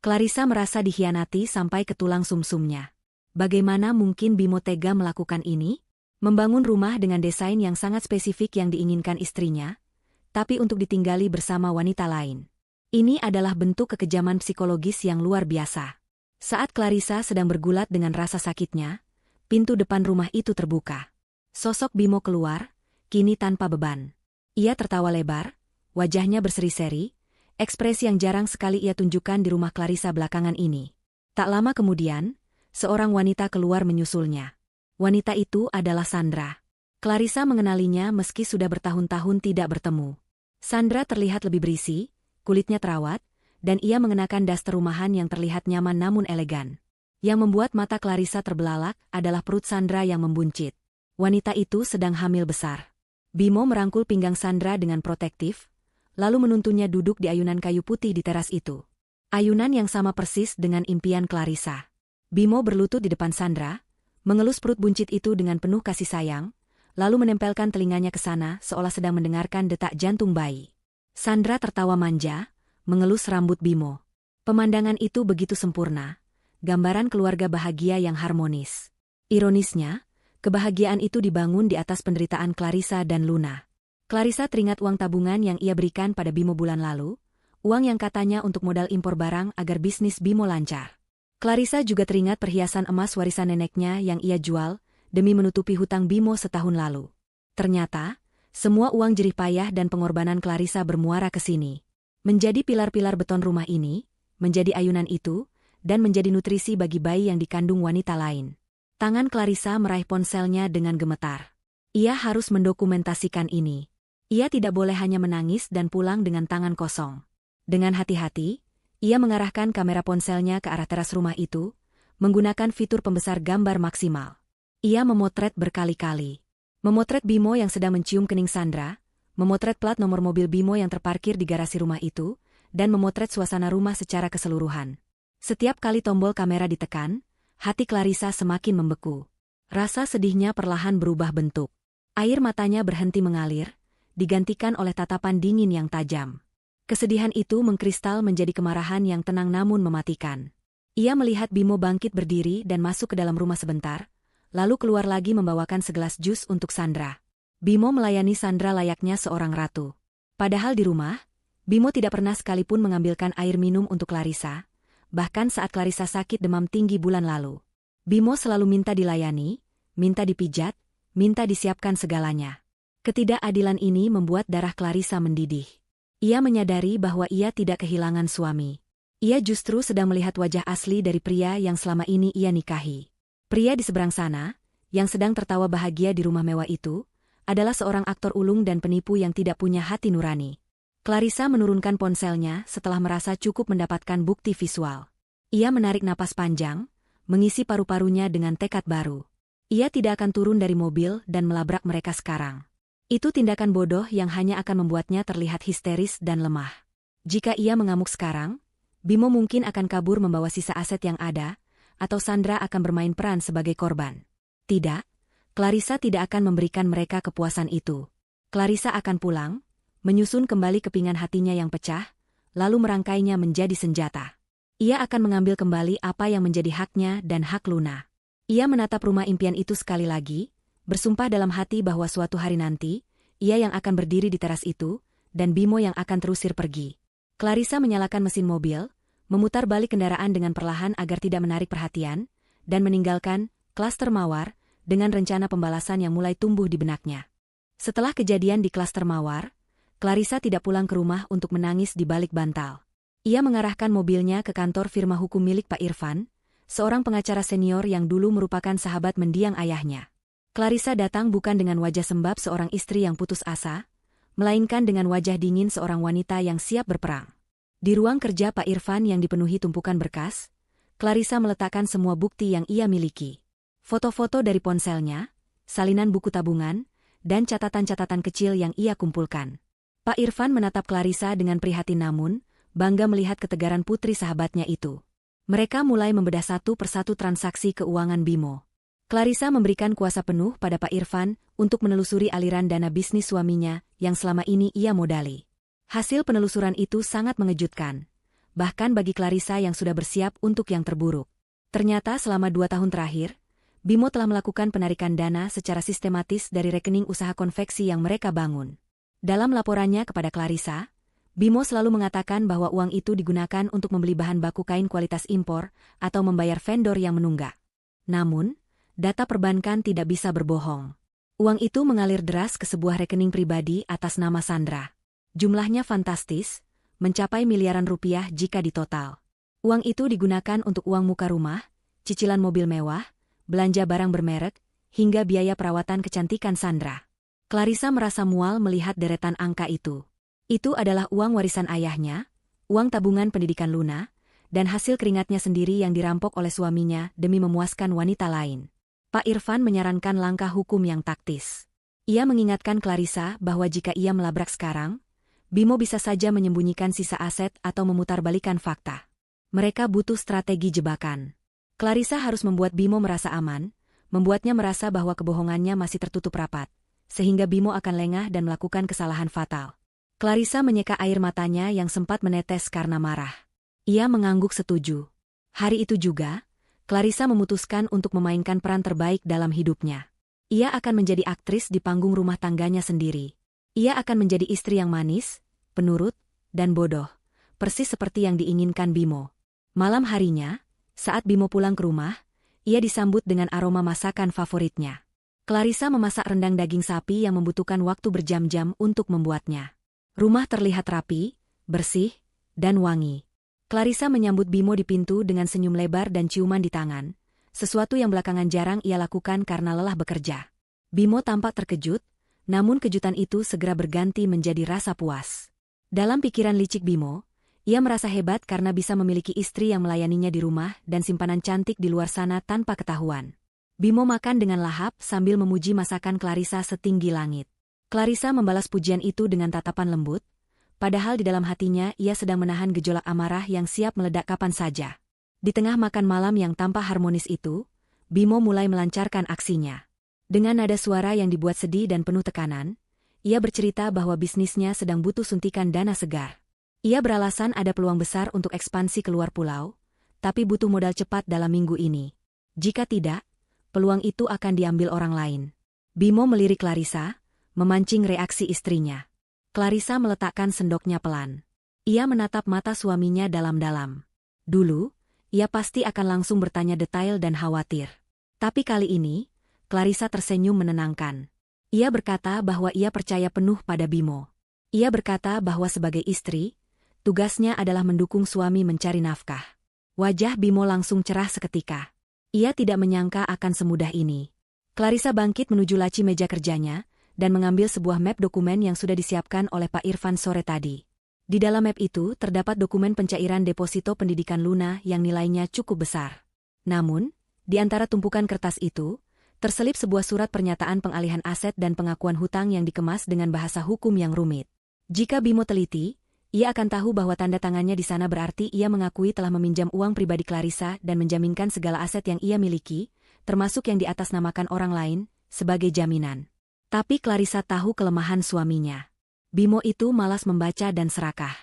Clarissa merasa dikhianati sampai ke tulang sumsumnya. Bagaimana mungkin Bimo tega melakukan ini? Membangun rumah dengan desain yang sangat spesifik yang diinginkan istrinya, tapi untuk ditinggali bersama wanita lain. Ini adalah bentuk kekejaman psikologis yang luar biasa. Saat Clarissa sedang bergulat dengan rasa sakitnya, pintu depan rumah itu terbuka. Sosok Bimo keluar, kini tanpa beban. Ia tertawa lebar, wajahnya berseri-seri, ekspresi yang jarang sekali ia tunjukkan di rumah Clarissa belakangan ini. Tak lama kemudian, seorang wanita keluar menyusulnya. Wanita itu adalah Sandra. Clarissa mengenalinya meski sudah bertahun-tahun tidak bertemu. Sandra terlihat lebih berisi, kulitnya terawat, dan ia mengenakan daster rumahan yang terlihat nyaman namun elegan. Yang membuat mata Clarissa terbelalak adalah perut Sandra yang membuncit. Wanita itu sedang hamil besar. Bimo merangkul pinggang Sandra dengan protektif, lalu menuntunnya duduk di ayunan kayu putih di teras itu. Ayunan yang sama persis dengan impian Clarissa. Bimo berlutut di depan Sandra, mengelus perut buncit itu dengan penuh kasih sayang, lalu menempelkan telinganya ke sana seolah sedang mendengarkan detak jantung bayi. Sandra tertawa manja, mengelus rambut Bimo. Pemandangan itu begitu sempurna, gambaran keluarga bahagia yang harmonis. Ironisnya, kebahagiaan itu dibangun di atas penderitaan Clarissa dan Luna. Clarissa teringat uang tabungan yang ia berikan pada Bimo bulan lalu, uang yang katanya untuk modal impor barang agar bisnis Bimo lancar. Clarissa juga teringat perhiasan emas warisan neneknya yang ia jual demi menutupi hutang Bimo setahun lalu. Ternyata, semua uang jerih payah dan pengorbanan Clarissa bermuara ke sini. Menjadi pilar-pilar beton rumah ini, menjadi ayunan itu, dan menjadi nutrisi bagi bayi yang dikandung wanita lain. Tangan Clarissa meraih ponselnya dengan gemetar. Ia harus mendokumentasikan ini. Ia tidak boleh hanya menangis dan pulang dengan tangan kosong. Dengan hati-hati, ia mengarahkan kamera ponselnya ke arah teras rumah itu, menggunakan fitur pembesar gambar maksimal. Ia memotret berkali-kali. Memotret Bimo yang sedang mencium kening Sandra, memotret plat nomor mobil Bimo yang terparkir di garasi rumah itu, dan memotret suasana rumah secara keseluruhan. Setiap kali tombol kamera ditekan, hati Clarissa semakin membeku. Rasa sedihnya perlahan berubah bentuk. Air matanya berhenti mengalir, digantikan oleh tatapan dingin yang tajam. Kesedihan itu mengkristal menjadi kemarahan yang tenang namun mematikan. Ia melihat Bimo bangkit berdiri dan masuk ke dalam rumah sebentar, lalu keluar lagi membawakan segelas jus untuk Sandra. Bimo melayani Sandra layaknya seorang ratu. Padahal di rumah, Bimo tidak pernah sekalipun mengambilkan air minum untuk Clarissa, bahkan saat Clarissa sakit demam tinggi bulan lalu. Bimo selalu minta dilayani, minta dipijat, minta disiapkan segalanya. Ketidakadilan ini membuat darah Clarissa mendidih. Ia menyadari bahwa ia tidak kehilangan suami. Ia justru sedang melihat wajah asli dari pria yang selama ini ia nikahi. Pria di seberang sana, yang sedang tertawa bahagia di rumah mewah itu, adalah seorang aktor ulung dan penipu yang tidak punya hati nurani. Clarissa menurunkan ponselnya setelah merasa cukup mendapatkan bukti visual. Ia menarik napas panjang, mengisi paru-parunya dengan tekad baru. Ia tidak akan turun dari mobil dan melabrak mereka sekarang. Itu tindakan bodoh yang hanya akan membuatnya terlihat histeris dan lemah. Jika ia mengamuk sekarang, Bimo mungkin akan kabur membawa sisa aset yang ada, atau Sandra akan bermain peran sebagai korban. Tidak, Clarissa tidak akan memberikan mereka kepuasan itu. Clarissa akan pulang, menyusun kembali kepingan hatinya yang pecah, lalu merangkainya menjadi senjata. Ia akan mengambil kembali apa yang menjadi haknya dan hak Luna. Ia menatap rumah impian itu sekali lagi, bersumpah dalam hati bahwa suatu hari nanti, ia yang akan berdiri di teras itu, dan Bimo yang akan terusir pergi. Clarissa menyalakan mesin mobil, memutar balik kendaraan dengan perlahan agar tidak menarik perhatian, dan meninggalkan klaster Mawar dengan rencana pembalasan yang mulai tumbuh di benaknya. Setelah kejadian di klaster Mawar, Clarissa tidak pulang ke rumah untuk menangis di balik bantal. Ia mengarahkan mobilnya ke kantor firma hukum milik Pak Irfan, seorang pengacara senior yang dulu merupakan sahabat mendiang ayahnya. Clarissa datang bukan dengan wajah sembab seorang istri yang putus asa, melainkan dengan wajah dingin seorang wanita yang siap berperang. Di ruang kerja Pak Irfan yang dipenuhi tumpukan berkas, Clarissa meletakkan semua bukti yang ia miliki. Foto-foto dari ponselnya, salinan buku tabungan, dan catatan-catatan kecil yang ia kumpulkan. Pak Irfan menatap Clarissa dengan prihatin namun, bangga melihat ketegaran putri sahabatnya itu. Mereka mulai membedah satu persatu transaksi keuangan Bimo. Clarissa memberikan kuasa penuh pada Pak Irfan untuk menelusuri aliran dana bisnis suaminya yang selama ini ia modali. Hasil penelusuran itu sangat mengejutkan, bahkan bagi Clarissa yang sudah bersiap untuk yang terburuk. Ternyata selama 2 tahun terakhir, Bimo telah melakukan penarikan dana secara sistematis dari rekening usaha konveksi yang mereka bangun. Dalam laporannya kepada Clarissa, Bimo selalu mengatakan bahwa uang itu digunakan untuk membeli bahan baku kain kualitas impor atau membayar vendor yang menunggak. Namun, data perbankan tidak bisa berbohong. Uang itu mengalir deras ke sebuah rekening pribadi atas nama Sandra. Jumlahnya fantastis, mencapai miliaran rupiah jika ditotal. Uang itu digunakan untuk uang muka rumah, cicilan mobil mewah, belanja barang bermerek, hingga biaya perawatan kecantikan Sandra. Clarissa merasa mual melihat deretan angka itu. Itu adalah uang warisan ayahnya, uang tabungan pendidikan Luna, dan hasil keringatnya sendiri yang dirampok oleh suaminya demi memuaskan wanita lain. Pak Irfan menyarankan langkah hukum yang taktis. Ia mengingatkan Clarissa bahwa jika ia melabrak sekarang, Bimo bisa saja menyembunyikan sisa aset atau memutarbalikkan fakta. Mereka butuh strategi jebakan. Clarissa harus membuat Bimo merasa aman, membuatnya merasa bahwa kebohongannya masih tertutup rapat, sehingga Bimo akan lengah dan melakukan kesalahan fatal. Clarissa menyeka air matanya yang sempat menetes karena marah. Ia mengangguk setuju. Hari itu juga, Clarissa memutuskan untuk memainkan peran terbaik dalam hidupnya. Ia akan menjadi aktris di panggung rumah tangganya sendiri. Ia akan menjadi istri yang manis, penurut, dan bodoh, persis seperti yang diinginkan Bimo. Malam harinya, saat Bimo pulang ke rumah, ia disambut dengan aroma masakan favoritnya. Clarissa memasak rendang daging sapi yang membutuhkan waktu berjam-jam untuk membuatnya. Rumah terlihat rapi, bersih, dan wangi. Clarissa menyambut Bimo di pintu dengan senyum lebar dan ciuman di tangan, sesuatu yang belakangan jarang ia lakukan karena lelah bekerja. Bimo tampak terkejut, namun kejutan itu segera berganti menjadi rasa puas. Dalam pikiran licik Bimo, ia merasa hebat karena bisa memiliki istri yang melayaninya di rumah dan simpanan cantik di luar sana tanpa ketahuan. Bimo makan dengan lahap sambil memuji masakan Clarissa setinggi langit. Clarissa membalas pujian itu dengan tatapan lembut, padahal di dalam hatinya ia sedang menahan gejolak amarah yang siap meledak kapan saja. Di tengah makan malam yang tampak harmonis itu, Bimo mulai melancarkan aksinya. Dengan nada suara yang dibuat sedih dan penuh tekanan, ia bercerita bahwa bisnisnya sedang butuh suntikan dana segar. Ia beralasan ada peluang besar untuk ekspansi keluar pulau, tapi butuh modal cepat dalam minggu ini. Jika tidak, peluang itu akan diambil orang lain. Bimo melirik Clarissa, memancing reaksi istrinya. Clarissa meletakkan sendoknya pelan. Ia menatap mata suaminya dalam-dalam. Dulu, ia pasti akan langsung bertanya detail dan khawatir. Tapi kali ini, Clarissa tersenyum menenangkan. Ia berkata bahwa ia percaya penuh pada Bimo. Ia berkata bahwa sebagai istri, tugasnya adalah mendukung suami mencari nafkah. Wajah Bimo langsung cerah seketika. Ia tidak menyangka akan semudah ini. Clarissa bangkit menuju laci meja kerjanya, dan mengambil sebuah map dokumen yang sudah disiapkan oleh Pak Irfan sore tadi. Di dalam map itu terdapat dokumen pencairan deposito pendidikan Luna yang nilainya cukup besar. Namun, di antara tumpukan kertas itu, terselip sebuah surat pernyataan pengalihan aset dan pengakuan hutang yang dikemas dengan bahasa hukum yang rumit. Jika Bimo teliti, ia akan tahu bahwa tanda tangannya di sana berarti ia mengakui telah meminjam uang pribadi Clarissa dan menjaminkan segala aset yang ia miliki, termasuk yang diatasnamakan orang lain, sebagai jaminan. Tapi Clarissa tahu kelemahan suaminya. Bimo itu malas membaca dan serakah.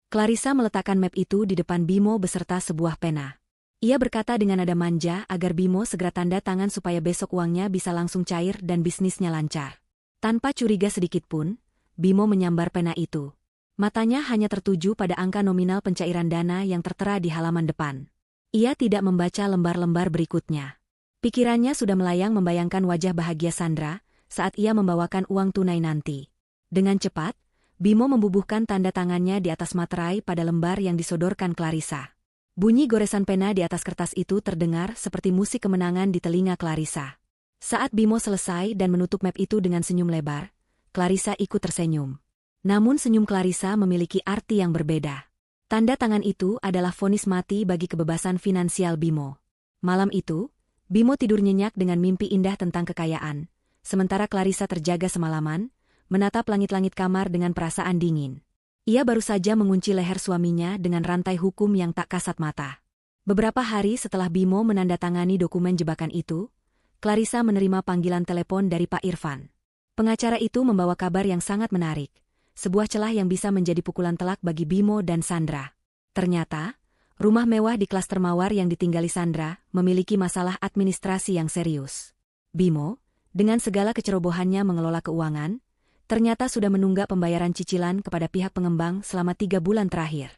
Clarissa meletakkan map itu di depan Bimo beserta sebuah pena. Ia berkata dengan nada manja agar Bimo segera tanda tangan supaya besok uangnya bisa langsung cair dan bisnisnya lancar. Tanpa curiga sedikitpun, Bimo menyambar pena itu. Matanya hanya tertuju pada angka nominal pencairan dana yang tertera di halaman depan. Ia tidak membaca lembar-lembar berikutnya. Pikirannya sudah melayang membayangkan wajah bahagia Sandra saat ia membawakan uang tunai nanti. Dengan cepat, Bimo membubuhkan tanda tangannya di atas materai pada lembar yang disodorkan Clarissa. Bunyi goresan pena di atas kertas itu terdengar seperti musik kemenangan di telinga Clarissa. Saat Bimo selesai dan menutup map itu dengan senyum lebar, Clarissa ikut tersenyum. Namun senyum Clarissa memiliki arti yang berbeda. Tanda tangan itu adalah vonis mati bagi kebebasan finansial Bimo. Malam itu, Bimo tidur nyenyak dengan mimpi indah tentang kekayaan. Sementara Clarissa terjaga semalaman, menatap langit-langit kamar dengan perasaan dingin. Ia baru saja mengunci leher suaminya dengan rantai hukum yang tak kasat mata. Beberapa hari setelah Bimo menandatangani dokumen jebakan itu, Clarissa menerima panggilan telepon dari Pak Irfan. Pengacara itu membawa kabar yang sangat menarik, sebuah celah yang bisa menjadi pukulan telak bagi Bimo dan Sandra. Ternyata, rumah mewah di klaster Mawar yang ditinggali Sandra memiliki masalah administrasi yang serius. Bimo, dengan segala kecerobohannya mengelola keuangan, ternyata sudah menunggak pembayaran cicilan kepada pihak pengembang selama 3 bulan terakhir.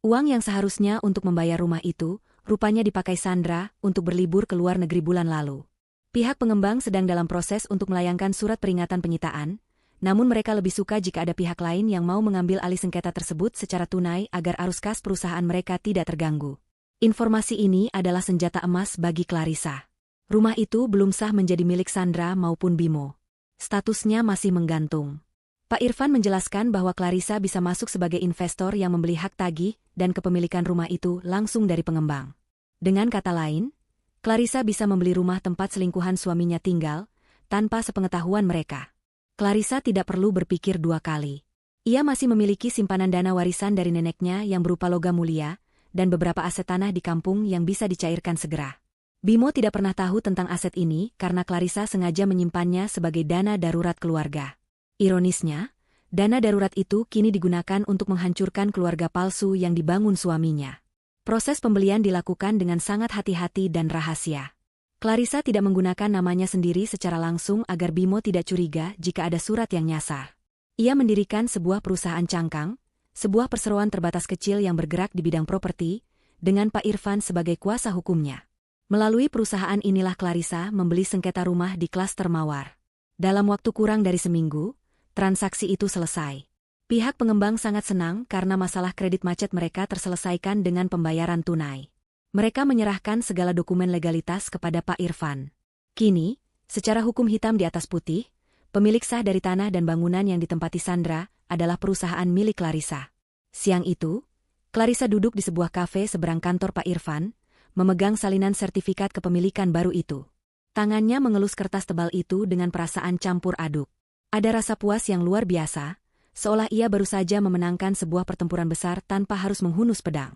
Uang yang seharusnya untuk membayar rumah itu, rupanya dipakai Sandra untuk berlibur ke luar negeri bulan lalu. Pihak pengembang sedang dalam proses untuk melayangkan surat peringatan penyitaan, namun mereka lebih suka jika ada pihak lain yang mau mengambil alih sengketa tersebut secara tunai agar arus kas perusahaan mereka tidak terganggu. Informasi ini adalah senjata emas bagi Clarissa. Rumah itu belum sah menjadi milik Sandra maupun Bimo. Statusnya masih menggantung. Pak Irfan menjelaskan bahwa Clarissa bisa masuk sebagai investor yang membeli hak tagih dan kepemilikan rumah itu langsung dari pengembang. Dengan kata lain, Clarissa bisa membeli rumah tempat selingkuhan suaminya tinggal, tanpa sepengetahuan mereka. Clarissa tidak perlu berpikir 2 kali. Ia masih memiliki simpanan dana warisan dari neneknya yang berupa logam mulia, dan beberapa aset tanah di kampung yang bisa dicairkan segera. Bimo tidak pernah tahu tentang aset ini karena Clarissa sengaja menyimpannya sebagai dana darurat keluarga. Ironisnya, dana darurat itu kini digunakan untuk menghancurkan keluarga palsu yang dibangun suaminya. Proses pembelian dilakukan dengan sangat hati-hati dan rahasia. Clarissa tidak menggunakan namanya sendiri secara langsung agar Bimo tidak curiga jika ada surat yang nyasar. Ia mendirikan sebuah perusahaan cangkang, sebuah perseroan terbatas kecil yang bergerak di bidang properti, dengan Pak Irfan sebagai kuasa hukumnya. Melalui perusahaan inilah Clarissa membeli sengketa rumah di klaster Mawar. Dalam waktu kurang dari seminggu, transaksi itu selesai. Pihak pengembang sangat senang karena masalah kredit macet mereka terselesaikan dengan pembayaran tunai. Mereka menyerahkan segala dokumen legalitas kepada Pak Irfan. Kini, secara hukum hitam di atas putih, pemilik sah dari tanah dan bangunan yang ditempati Sandra adalah perusahaan milik Clarissa. Siang itu, Clarissa duduk di sebuah kafe seberang kantor Pak Irfan, memegang salinan sertifikat kepemilikan baru itu. Tangannya mengelus kertas tebal itu dengan perasaan campur aduk. Ada rasa puas yang luar biasa, seolah ia baru saja memenangkan sebuah pertempuran besar tanpa harus menghunus pedang.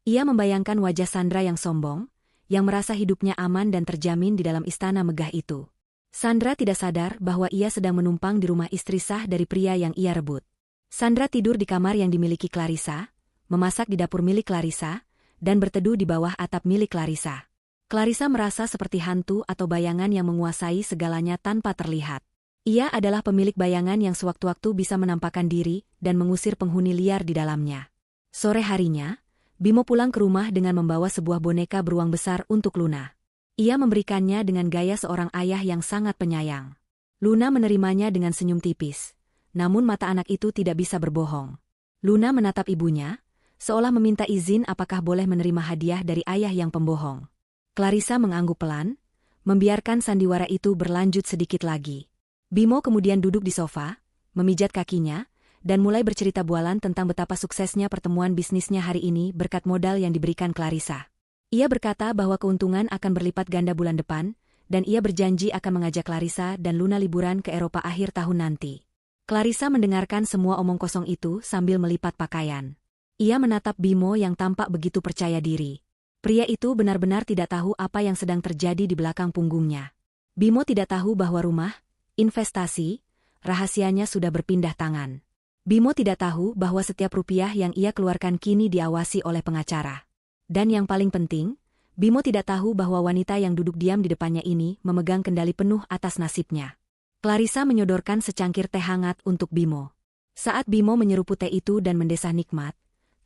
Ia membayangkan wajah Sandra yang sombong, yang merasa hidupnya aman dan terjamin di dalam istana megah itu. Sandra tidak sadar bahwa ia sedang menumpang di rumah istri sah dari pria yang ia rebut. Sandra tidur di kamar yang dimiliki Clarissa, memasak di dapur milik Clarissa, dan berteduh di bawah atap milik Clarissa. Clarissa merasa seperti hantu atau bayangan yang menguasai segalanya tanpa terlihat. Ia adalah pemilik bayangan yang sewaktu-waktu bisa menampakkan diri dan mengusir penghuni liar di dalamnya. Sore harinya, Bimo pulang ke rumah dengan membawa sebuah boneka beruang besar untuk Luna. Ia memberikannya dengan gaya seorang ayah yang sangat penyayang. Luna menerimanya dengan senyum tipis. Namun mata anak itu tidak bisa berbohong. Luna menatap ibunya, seolah meminta izin apakah boleh menerima hadiah dari ayah yang pembohong. Clarissa mengangguk pelan, membiarkan sandiwara itu berlanjut sedikit lagi. Bimo kemudian duduk di sofa, memijat kakinya, dan mulai bercerita bualan tentang betapa suksesnya pertemuan bisnisnya hari ini berkat modal yang diberikan Clarissa. Ia berkata bahwa keuntungan akan berlipat ganda bulan depan, dan ia berjanji akan mengajak Clarissa dan Luna liburan ke Eropa akhir tahun nanti. Clarissa mendengarkan semua omong kosong itu sambil melipat pakaian. Ia menatap Bimo yang tampak begitu percaya diri. Pria itu benar-benar tidak tahu apa yang sedang terjadi di belakang punggungnya. Bimo tidak tahu bahwa rumah, investasi, rahasianya sudah berpindah tangan. Bimo tidak tahu bahwa setiap rupiah yang ia keluarkan kini diawasi oleh pengacara. Dan yang paling penting, Bimo tidak tahu bahwa wanita yang duduk diam di depannya ini memegang kendali penuh atas nasibnya. Clarissa menyodorkan secangkir teh hangat untuk Bimo. Saat Bimo menyeruput teh itu dan mendesah nikmat,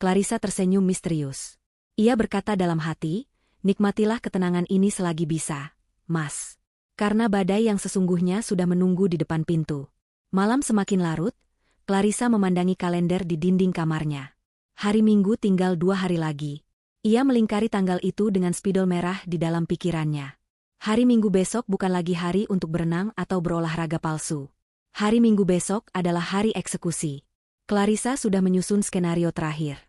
Clarissa tersenyum misterius. Ia berkata dalam hati, nikmatilah ketenangan ini selagi bisa, Mas. Karena badai yang sesungguhnya sudah menunggu di depan pintu. Malam semakin larut, Clarissa memandangi kalender di dinding kamarnya. Hari Minggu tinggal 2 hari lagi. Ia melingkari tanggal itu dengan spidol merah di dalam pikirannya. Hari Minggu besok bukan lagi hari untuk berenang atau berolahraga palsu. Hari Minggu besok adalah hari eksekusi. Clarissa sudah menyusun skenario terakhir.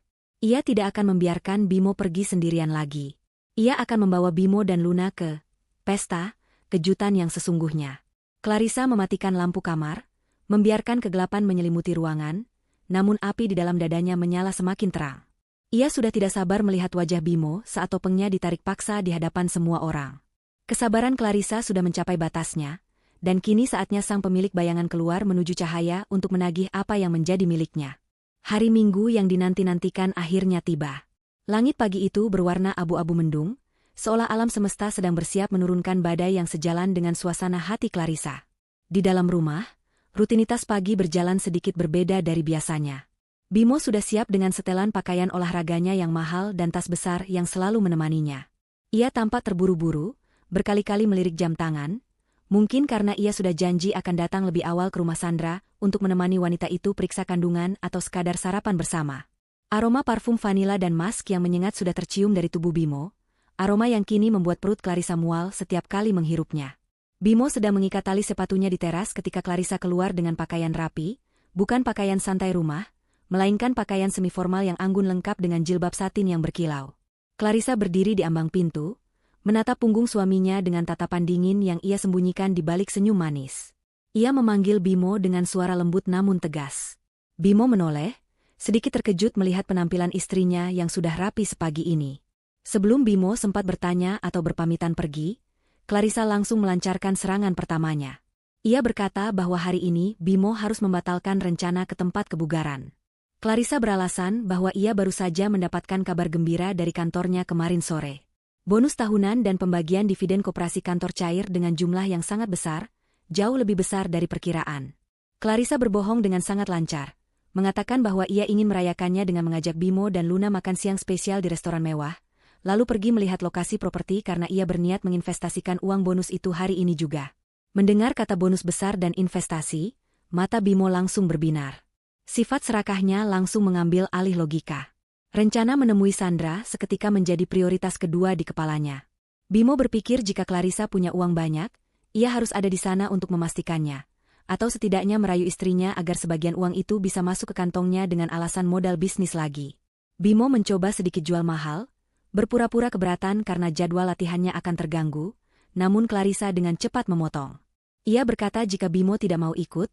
Ia tidak akan membiarkan Bimo pergi sendirian lagi. Ia akan membawa Bimo dan Luna ke pesta kejutan yang sesungguhnya. Clarissa mematikan lampu kamar, membiarkan kegelapan menyelimuti ruangan, namun api di dalam dadanya menyala semakin terang. Ia sudah tidak sabar melihat wajah Bimo saat topengnya ditarik paksa di hadapan semua orang. Kesabaran Clarissa sudah mencapai batasnya, dan kini saatnya sang pemilik bayangan keluar menuju cahaya untuk menagih apa yang menjadi miliknya. Hari Minggu yang dinanti-nantikan akhirnya tiba. Langit pagi itu berwarna abu-abu mendung, seolah alam semesta sedang bersiap menurunkan badai yang sejalan dengan suasana hati Clarissa. Di dalam rumah, rutinitas pagi berjalan sedikit berbeda dari biasanya. Bimo sudah siap dengan setelan pakaian olahraganya yang mahal dan tas besar yang selalu menemaninya. Ia tampak terburu-buru, berkali-kali melirik jam tangan, mungkin karena ia sudah janji akan datang lebih awal ke rumah Sandra untuk menemani wanita itu periksa kandungan atau sekadar sarapan bersama. Aroma parfum vanila dan mask yang menyengat sudah tercium dari tubuh Bimo, aroma yang kini membuat perut Clarissa mual setiap kali menghirupnya. Bimo sedang mengikat tali sepatunya di teras ketika Clarissa keluar dengan pakaian rapi, bukan pakaian santai rumah, melainkan pakaian semi-formal yang anggun lengkap dengan jilbab satin yang berkilau. Clarissa berdiri di ambang pintu, menatap punggung suaminya dengan tatapan dingin yang ia sembunyikan di balik senyum manis. Ia memanggil Bimo dengan suara lembut namun tegas. Bimo menoleh, sedikit terkejut melihat penampilan istrinya yang sudah rapi sepagi ini. Sebelum Bimo sempat bertanya atau berpamitan pergi, Clarissa langsung melancarkan serangan pertamanya. Ia berkata bahwa hari ini Bimo harus membatalkan rencana ke tempat kebugaran. Clarissa beralasan bahwa ia baru saja mendapatkan kabar gembira dari kantornya kemarin sore. Bonus tahunan dan pembagian dividen koperasi kantor cair dengan jumlah yang sangat besar, jauh lebih besar dari perkiraan. Clarissa berbohong dengan sangat lancar, mengatakan bahwa ia ingin merayakannya dengan mengajak Bimo dan Luna makan siang spesial di restoran mewah, lalu pergi melihat lokasi properti karena ia berniat menginvestasikan uang bonus itu hari ini juga. Mendengar kata bonus besar dan investasi, mata Bimo langsung berbinar. Sifat serakahnya langsung mengambil alih logika. Rencana menemui Sandra seketika menjadi prioritas kedua di kepalanya. Bimo berpikir jika Clarissa punya uang banyak, ia harus ada di sana untuk memastikannya, atau setidaknya merayu istrinya agar sebagian uang itu bisa masuk ke kantongnya dengan alasan modal bisnis lagi. Bimo mencoba sedikit jual mahal, berpura-pura keberatan karena jadwal latihannya akan terganggu, namun Clarissa dengan cepat memotong. Ia berkata jika Bimo tidak mau ikut,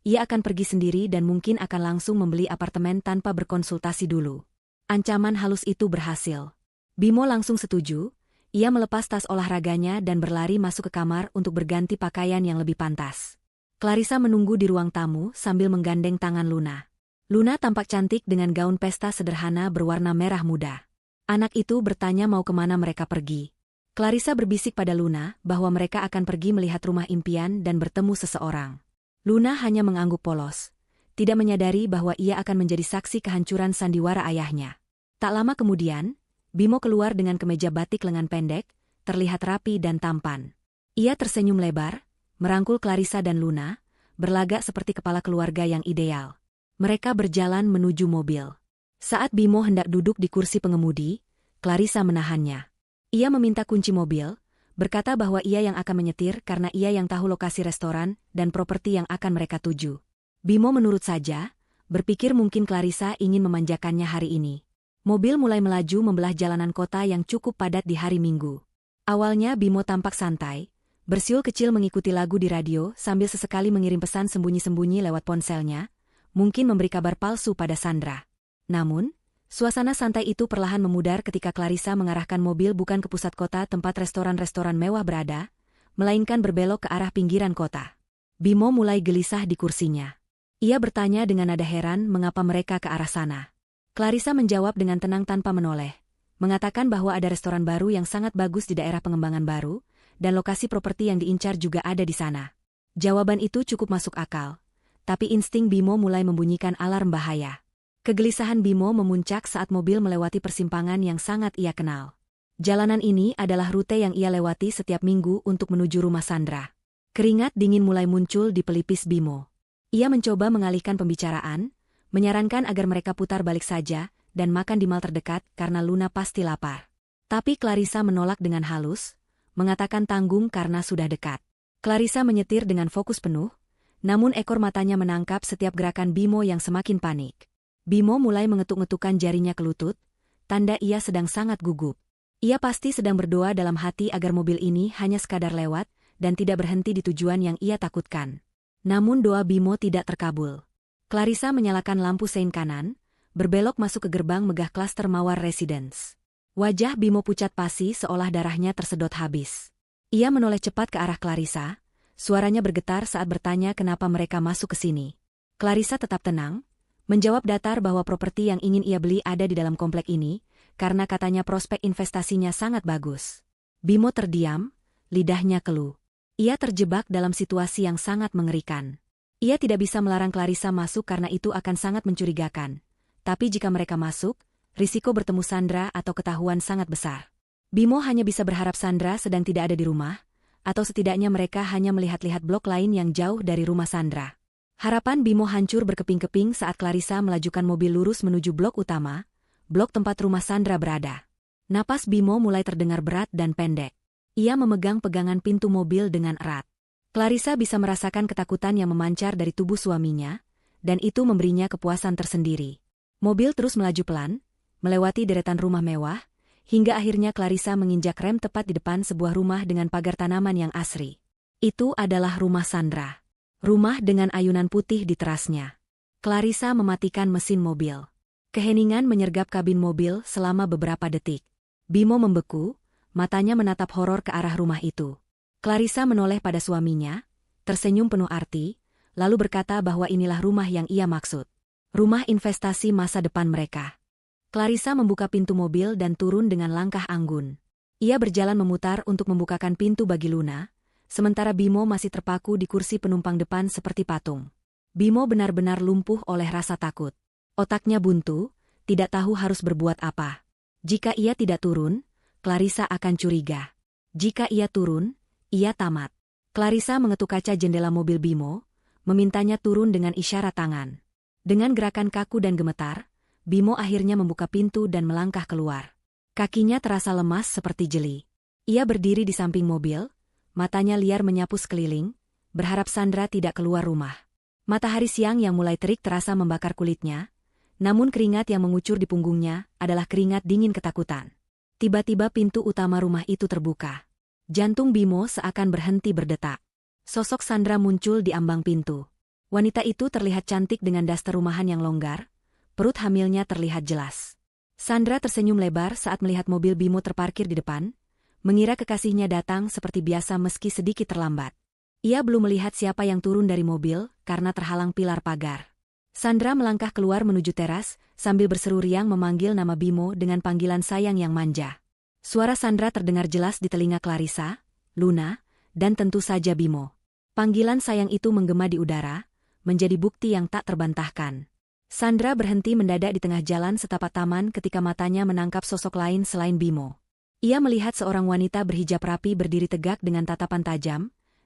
ia akan pergi sendiri dan mungkin akan langsung membeli apartemen tanpa berkonsultasi dulu. Ancaman halus itu berhasil. Bimo langsung setuju, ia melepas tas olahraganya dan berlari masuk ke kamar untuk berganti pakaian yang lebih pantas. Clarissa menunggu di ruang tamu sambil menggandeng tangan Luna. Luna tampak cantik dengan gaun pesta sederhana berwarna merah muda. Anak itu bertanya mau kemana mereka pergi. Clarissa berbisik pada Luna bahwa mereka akan pergi melihat rumah impian dan bertemu seseorang. Luna hanya mengangguk polos, tidak menyadari bahwa ia akan menjadi saksi kehancuran sandiwara ayahnya. Tak lama kemudian, Bimo keluar dengan kemeja batik lengan pendek, terlihat rapi dan tampan. Ia tersenyum lebar, merangkul Clarissa dan Luna, berlagak seperti kepala keluarga yang ideal. Mereka berjalan menuju mobil. Saat Bimo hendak duduk di kursi pengemudi, Clarissa menahannya. Ia meminta kunci mobil, berkata bahwa ia yang akan menyetir karena ia yang tahu lokasi restoran dan properti yang akan mereka tuju. Bimo menurut saja, berpikir mungkin Clarissa ingin memanjakannya hari ini. Mobil mulai melaju membelah jalanan kota yang cukup padat di hari Minggu. Awalnya Bimo tampak santai, bersiul kecil mengikuti lagu di radio sambil sesekali mengirim pesan sembunyi-sembunyi lewat ponselnya, mungkin memberi kabar palsu pada Sandra. Namun, suasana santai itu perlahan memudar ketika Clarissa mengarahkan mobil bukan ke pusat kota tempat restoran-restoran mewah berada, melainkan berbelok ke arah pinggiran kota. Bimo mulai gelisah di kursinya. Ia bertanya dengan nada heran mengapa mereka ke arah sana. Clarissa menjawab dengan tenang tanpa menoleh, mengatakan bahwa ada restoran baru yang sangat bagus di daerah pengembangan baru, dan lokasi properti yang diincar juga ada di sana. Jawaban itu cukup masuk akal. Tapi insting Bimo mulai membunyikan alarm bahaya. Kegelisahan Bimo memuncak saat mobil melewati persimpangan yang sangat ia kenal. Jalanan ini adalah rute yang ia lewati setiap minggu untuk menuju rumah Sandra. Keringat dingin mulai muncul di pelipis Bimo. Ia mencoba mengalihkan pembicaraan, menyarankan agar mereka putar balik saja dan makan di mal terdekat karena Luna pasti lapar. Tapi Clarissa menolak dengan halus, mengatakan tanggung karena sudah dekat. Clarissa menyetir dengan fokus penuh, namun ekor matanya menangkap setiap gerakan Bimo yang semakin panik. Bimo mulai mengetuk-ngetukkan jarinya ke lutut, tanda ia sedang sangat gugup. Ia pasti sedang berdoa dalam hati agar mobil ini hanya sekadar lewat dan tidak berhenti di tujuan yang ia takutkan. Namun doa Bimo tidak terkabul. Clarissa menyalakan lampu sein kanan, berbelok masuk ke gerbang megah klaster Mawar Residence. Wajah Bimo pucat pasi seolah darahnya tersedot habis. Ia menoleh cepat ke arah Clarissa. Suaranya bergetar saat bertanya kenapa mereka masuk ke sini. Clarissa tetap tenang, menjawab datar bahwa properti yang ingin ia beli ada di dalam komplek ini, karena katanya prospek investasinya sangat bagus. Bimo terdiam, lidahnya keluh. Ia terjebak dalam situasi yang sangat mengerikan. Ia tidak bisa melarang Clarissa masuk karena itu akan sangat mencurigakan. Tapi jika mereka masuk, risiko bertemu Sandra atau ketahuan sangat besar. Bimo hanya bisa berharap Sandra sedang tidak ada di rumah, atau setidaknya mereka hanya melihat-lihat blok lain yang jauh dari rumah Sandra. Harapan Bimo hancur berkeping-keping saat Clarissa melajukan mobil lurus menuju blok utama, blok tempat rumah Sandra berada. Napas Bimo mulai terdengar berat dan pendek. Ia memegang pegangan pintu mobil dengan erat. Clarissa bisa merasakan ketakutan yang memancar dari tubuh suaminya, dan itu memberinya kepuasan tersendiri. Mobil terus melaju pelan, melewati deretan rumah mewah, hingga akhirnya Clarissa menginjak rem tepat di depan sebuah rumah dengan pagar tanaman yang asri. Itu adalah rumah Sandra. Rumah dengan ayunan putih di terasnya. Clarissa mematikan mesin mobil. Keheningan menyergap kabin mobil selama beberapa detik. Bimo membeku, matanya menatap horor ke arah rumah itu. Clarissa menoleh pada suaminya, tersenyum penuh arti, lalu berkata bahwa inilah rumah yang ia maksud. Rumah investasi masa depan mereka. Clarissa membuka pintu mobil dan turun dengan langkah anggun. Ia berjalan memutar untuk membukakan pintu bagi Luna, sementara Bimo masih terpaku di kursi penumpang depan seperti patung. Bimo benar-benar lumpuh oleh rasa takut. Otaknya buntu, tidak tahu harus berbuat apa. Jika ia tidak turun, Clarissa akan curiga. Jika ia turun, ia tamat. Clarissa mengetuk kaca jendela mobil Bimo, memintanya turun dengan isyarat tangan. Dengan gerakan kaku dan gemetar, Bimo akhirnya membuka pintu dan melangkah keluar. Kakinya terasa lemas seperti jeli. Ia berdiri di samping mobil, matanya liar menyapu sekeliling, berharap Sandra tidak keluar rumah. Matahari siang yang mulai terik terasa membakar kulitnya, namun keringat yang mengucur di punggungnya adalah keringat dingin ketakutan. Tiba-tiba pintu utama rumah itu terbuka. Jantung Bimo seakan berhenti berdetak. Sosok Sandra muncul di ambang pintu. Wanita itu terlihat cantik dengan daster rumahan yang longgar, perut hamilnya terlihat jelas. Sandra tersenyum lebar saat melihat mobil Bimo terparkir di depan, mengira kekasihnya datang seperti biasa meski sedikit terlambat. Ia belum melihat siapa yang turun dari mobil karena terhalang pilar pagar. Sandra melangkah keluar menuju teras sambil berseru riang memanggil nama Bimo dengan panggilan sayang yang manja. Suara Sandra terdengar jelas di telinga Clarissa, Luna, dan tentu saja Bimo. Panggilan sayang itu menggema di udara, menjadi bukti yang tak terbantahkan. Sandra berhenti mendadak di tengah jalan setapak taman ketika matanya menangkap sosok lain selain Bimo. Ia melihat seorang wanita berhijab rapi berdiri tegak dengan tatapan tajam,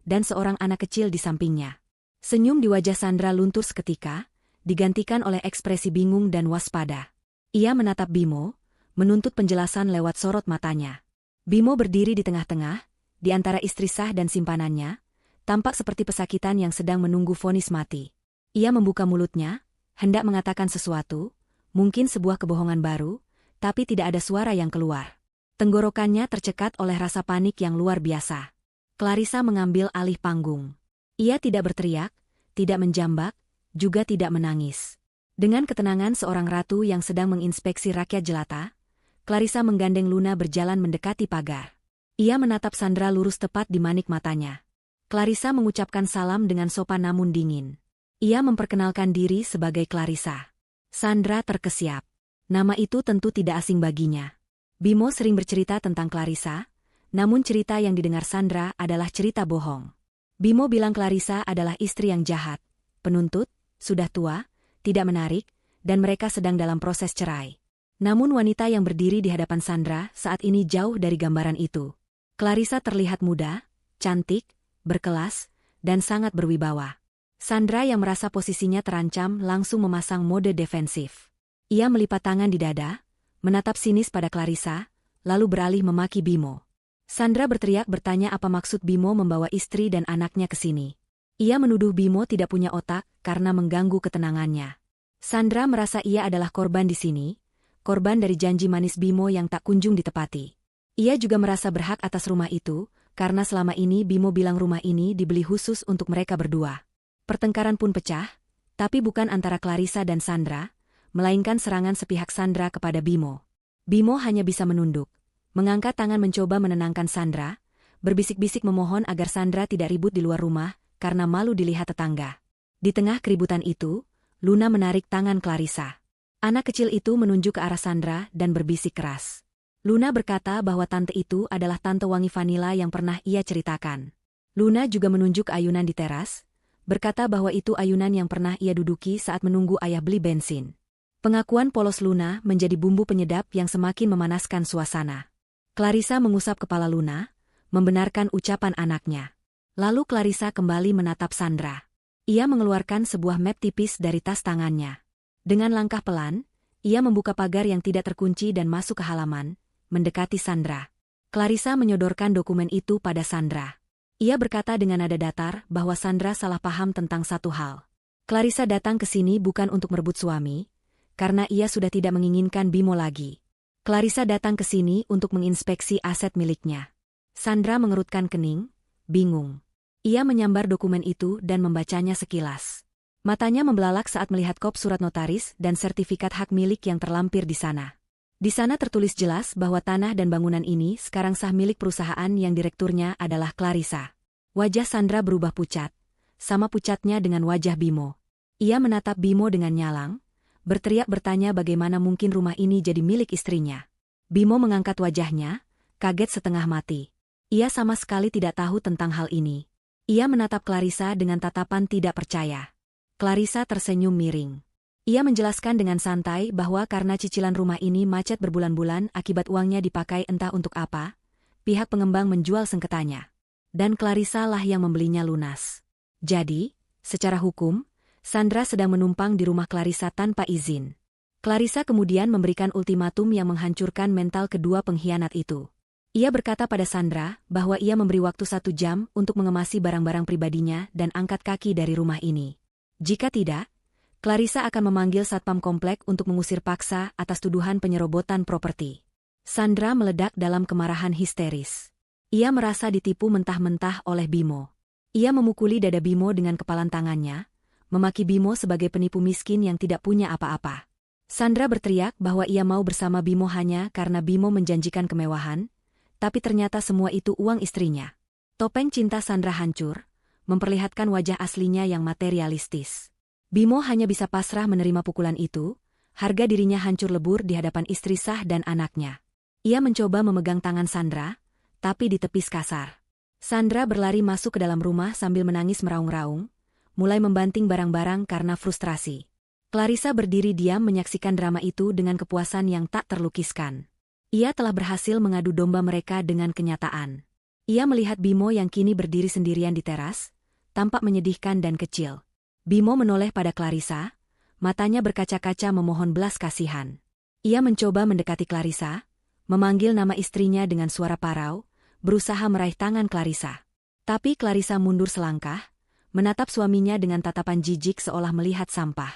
dan seorang anak kecil di sampingnya. Senyum di wajah Sandra luntur seketika, digantikan oleh ekspresi bingung dan waspada. Ia menatap Bimo, menuntut penjelasan lewat sorot matanya. Bimo berdiri di tengah-tengah, di antara istri sah dan simpanannya, tampak seperti pesakitan yang sedang menunggu vonis mati. Ia membuka mulutnya, hendak mengatakan sesuatu, mungkin sebuah kebohongan baru, tapi tidak ada suara yang keluar. Tenggorokannya tercekat oleh rasa panik yang luar biasa. Clarissa mengambil alih panggung. Ia tidak berteriak, tidak menjambak, juga tidak menangis. Dengan ketenangan seorang ratu yang sedang menginspeksi rakyat jelata, Clarissa menggandeng Luna berjalan mendekati pagar. Ia menatap Sandra lurus tepat di manik matanya. Clarissa mengucapkan salam dengan sopan namun dingin. Ia memperkenalkan diri sebagai Clarissa. Sandra terkesiap. Nama itu tentu tidak asing baginya. Bimo sering bercerita tentang Clarissa, namun cerita yang didengar Sandra adalah cerita bohong. Bimo bilang Clarissa adalah istri yang jahat, penuntut, sudah tua, tidak menarik, dan mereka sedang dalam proses cerai. Namun wanita yang berdiri di hadapan Sandra saat ini jauh dari gambaran itu. Clarissa terlihat muda, cantik, berkelas, dan sangat berwibawa. Sandra yang merasa posisinya terancam langsung memasang mode defensif. Ia melipat tangan di dada, menatap sinis pada Clarissa, lalu beralih memaki Bimo. Sandra berteriak bertanya apa maksud Bimo membawa istri dan anaknya ke sini. Ia menuduh Bimo tidak punya otak karena mengganggu ketenangannya. Sandra merasa ia adalah korban di sini, korban dari janji manis Bimo yang tak kunjung ditepati. Ia juga merasa berhak atas rumah itu, karena selama ini Bimo bilang rumah ini dibeli khusus untuk mereka berdua. Pertengkaran pun pecah, tapi bukan antara Clarissa dan Sandra, melainkan serangan sepihak Sandra kepada Bimo. Bimo hanya bisa menunduk, mengangkat tangan mencoba menenangkan Sandra, berbisik-bisik memohon agar Sandra tidak ribut di luar rumah, karena malu dilihat tetangga. Di tengah keributan itu, Luna menarik tangan Clarissa. Anak kecil itu menunjuk ke arah Sandra dan berbisik keras. Luna berkata bahwa tante itu adalah tante wangi vanila yang pernah ia ceritakan. Luna juga menunjuk ke ayunan di teras, berkata bahwa itu ayunan yang pernah ia duduki saat menunggu ayah beli bensin. Pengakuan polos Luna menjadi bumbu penyedap yang semakin memanaskan suasana. Clarissa mengusap kepala Luna, membenarkan ucapan anaknya. Lalu Clarissa kembali menatap Sandra. Ia mengeluarkan sebuah map tipis dari tas tangannya. Dengan langkah pelan, ia membuka pagar yang tidak terkunci dan masuk ke halaman, mendekati Sandra. Clarissa menyodorkan dokumen itu pada Sandra. Ia berkata dengan nada datar bahwa Sandra salah paham tentang satu hal. Clarissa datang ke sini bukan untuk merebut suami, karena ia sudah tidak menginginkan Bimo lagi. Clarissa datang ke sini untuk menginspeksi aset miliknya. Sandra mengerutkan kening, bingung. Ia menyambar dokumen itu dan membacanya sekilas. Matanya membelalak saat melihat kop surat notaris dan sertifikat hak milik yang terlampir di sana. Di sana tertulis jelas bahwa tanah dan bangunan ini sekarang sah milik perusahaan yang direkturnya adalah Clarissa. Wajah Sandra berubah pucat, sama pucatnya dengan wajah Bimo. Ia menatap Bimo dengan nyalang, berteriak bertanya bagaimana mungkin rumah ini jadi milik istrinya. Bimo mengangkat wajahnya, kaget setengah mati. Ia sama sekali tidak tahu tentang hal ini. Ia menatap Clarissa dengan tatapan tidak percaya. Clarissa tersenyum miring. Ia menjelaskan dengan santai bahwa karena cicilan rumah ini macet berbulan-bulan akibat uangnya dipakai entah untuk apa, pihak pengembang menjual sengketanya. Dan Clarissa lah yang membelinya lunas. Jadi, secara hukum, Sandra sedang menumpang di rumah Clarissa tanpa izin. Clarissa kemudian memberikan ultimatum yang menghancurkan mental kedua pengkhianat itu. Ia berkata pada Sandra bahwa ia memberi waktu 1 jam untuk mengemasi barang-barang pribadinya dan angkat kaki dari rumah ini. Jika tidak, Clarissa akan memanggil satpam komplek untuk mengusir paksa atas tuduhan penyerobotan properti. Sandra meledak dalam kemarahan histeris. Ia merasa ditipu mentah-mentah oleh Bimo. Ia memukuli dada Bimo dengan kepalan tangannya, memaki Bimo sebagai penipu miskin yang tidak punya apa-apa. Sandra berteriak bahwa ia mau bersama Bimo hanya karena Bimo menjanjikan kemewahan, tapi ternyata semua itu uang istrinya. Topeng cinta Sandra hancur, memperlihatkan wajah aslinya yang materialistis. Bimo hanya bisa pasrah menerima pukulan itu, harga dirinya hancur lebur di hadapan istri sah dan anaknya. Ia mencoba memegang tangan Sandra, tapi ditepis kasar. Sandra berlari masuk ke dalam rumah sambil menangis meraung-raung, mulai membanting barang-barang karena frustrasi. Clarissa berdiri diam menyaksikan drama itu dengan kepuasan yang tak terlukiskan. Ia telah berhasil mengadu domba mereka dengan kenyataan. Ia melihat Bimo yang kini berdiri sendirian di teras, tampak menyedihkan dan kecil. Bimo menoleh pada Clarissa, matanya berkaca-kaca memohon belas kasihan. Ia mencoba mendekati Clarissa, memanggil nama istrinya dengan suara parau, berusaha meraih tangan Clarissa. Tapi Clarissa mundur selangkah, menatap suaminya dengan tatapan jijik seolah melihat sampah.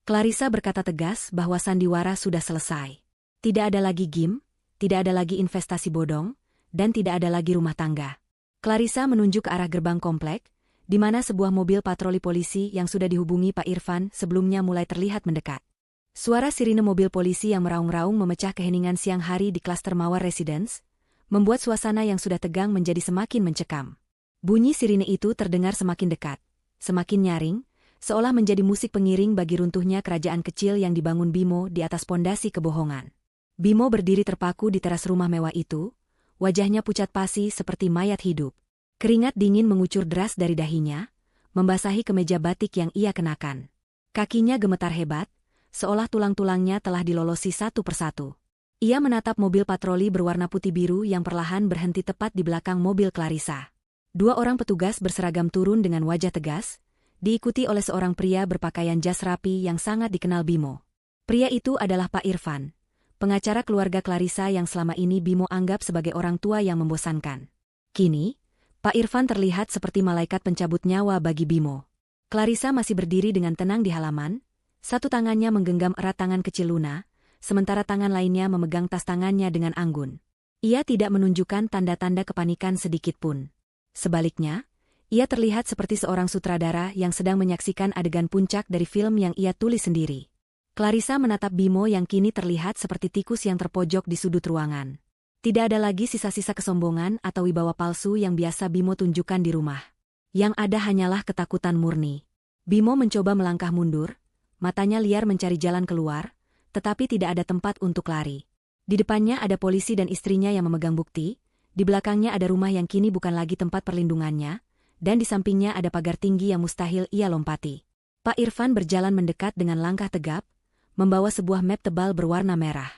Clarissa berkata tegas bahwa sandiwara sudah selesai. Tidak ada lagi game, tidak ada lagi investasi bodong, dan tidak ada lagi rumah tangga. Clarissa menunjuk ke arah gerbang komplek, di mana sebuah mobil patroli polisi yang sudah dihubungi Pak Irfan sebelumnya mulai terlihat mendekat. Suara sirine mobil polisi yang meraung-raung memecah keheningan siang hari di klaster Mawar Residence, membuat suasana yang sudah tegang menjadi semakin mencekam. Bunyi sirine itu terdengar semakin dekat, semakin nyaring, seolah menjadi musik pengiring bagi runtuhnya kerajaan kecil yang dibangun Bimo di atas pondasi kebohongan. Bimo berdiri terpaku di teras rumah mewah itu, wajahnya pucat pasi seperti mayat hidup. Keringat dingin mengucur deras dari dahinya, membasahi kemeja batik yang ia kenakan. Kakinya gemetar hebat, seolah tulang-tulangnya telah dilolosi satu persatu. Ia menatap mobil patroli berwarna putih biru yang perlahan berhenti tepat di belakang mobil Clarissa. 2 orang petugas berseragam turun dengan wajah tegas, diikuti oleh seorang pria berpakaian jas rapi yang sangat dikenal Bimo. Pria itu adalah Pak Irfan, pengacara keluarga Clarissa yang selama ini Bimo anggap sebagai orang tua yang membosankan. Kini, Pak Irfan terlihat seperti malaikat pencabut nyawa bagi Bimo. Clarissa masih berdiri dengan tenang di halaman, satu tangannya menggenggam erat tangan kecil Luna, sementara tangan lainnya memegang tas tangannya dengan anggun. Ia tidak menunjukkan tanda-tanda kepanikan sedikitpun. Sebaliknya, ia terlihat seperti seorang sutradara yang sedang menyaksikan adegan puncak dari film yang ia tulis sendiri. Clarissa menatap Bimo yang kini terlihat seperti tikus yang terpojok di sudut ruangan. Tidak ada lagi sisa-sisa kesombongan atau wibawa palsu yang biasa Bimo tunjukkan di rumah. Yang ada hanyalah ketakutan murni. Bimo mencoba melangkah mundur, matanya liar mencari jalan keluar, tetapi tidak ada tempat untuk lari. Di depannya ada polisi dan istrinya yang memegang bukti, di belakangnya ada rumah yang kini bukan lagi tempat perlindungannya, dan di sampingnya ada pagar tinggi yang mustahil ia lompati. Pak Irfan berjalan mendekat dengan langkah tegap, membawa sebuah map tebal berwarna merah.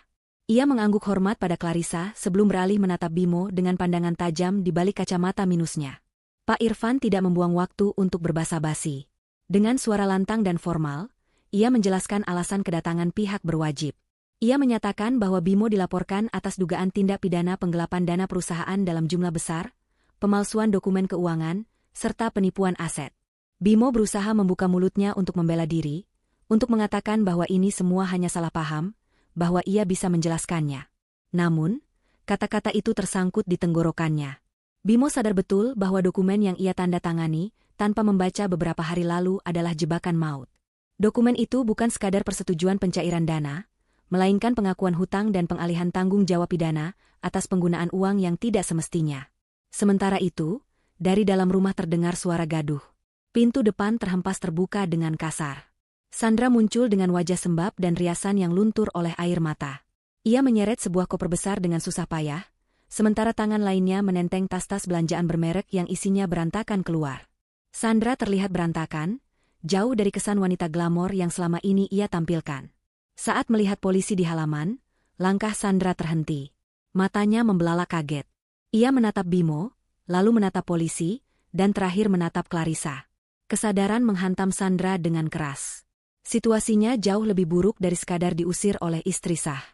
Ia mengangguk hormat pada Clarissa sebelum beralih menatap Bimo dengan pandangan tajam di balik kacamata minusnya. Pak Irfan tidak membuang waktu untuk berbasa-basi. Dengan suara lantang dan formal, ia menjelaskan alasan kedatangan pihak berwajib. Ia menyatakan bahwa Bimo dilaporkan atas dugaan tindak pidana penggelapan dana perusahaan dalam jumlah besar, pemalsuan dokumen keuangan, serta penipuan aset. Bimo berusaha membuka mulutnya untuk membela diri, untuk mengatakan bahwa ini semua hanya salah paham, bahwa ia bisa menjelaskannya. Namun, kata-kata itu tersangkut di tenggorokannya. Bimo sadar betul bahwa dokumen yang ia tanda tangani tanpa membaca beberapa hari lalu adalah jebakan maut. Dokumen itu bukan sekadar persetujuan pencairan dana, melainkan pengakuan hutang dan pengalihan tanggung jawab pidana atas penggunaan uang yang tidak semestinya. Sementara itu, dari dalam rumah terdengar suara gaduh. Pintu depan terhempas terbuka dengan kasar. Sandra muncul dengan wajah sembab dan riasan yang luntur oleh air mata. Ia menyeret sebuah koper besar dengan susah payah, sementara tangan lainnya menenteng tas-tas belanjaan bermerek yang isinya berantakan keluar. Sandra terlihat berantakan, jauh dari kesan wanita glamor yang selama ini ia tampilkan. Saat melihat polisi di halaman, langkah Sandra terhenti. Matanya membelalak kaget. Ia menatap Bimo, lalu menatap polisi, dan terakhir menatap Clarissa. Kesadaran menghantam Sandra dengan keras. Situasinya jauh lebih buruk dari sekadar diusir oleh istri sah.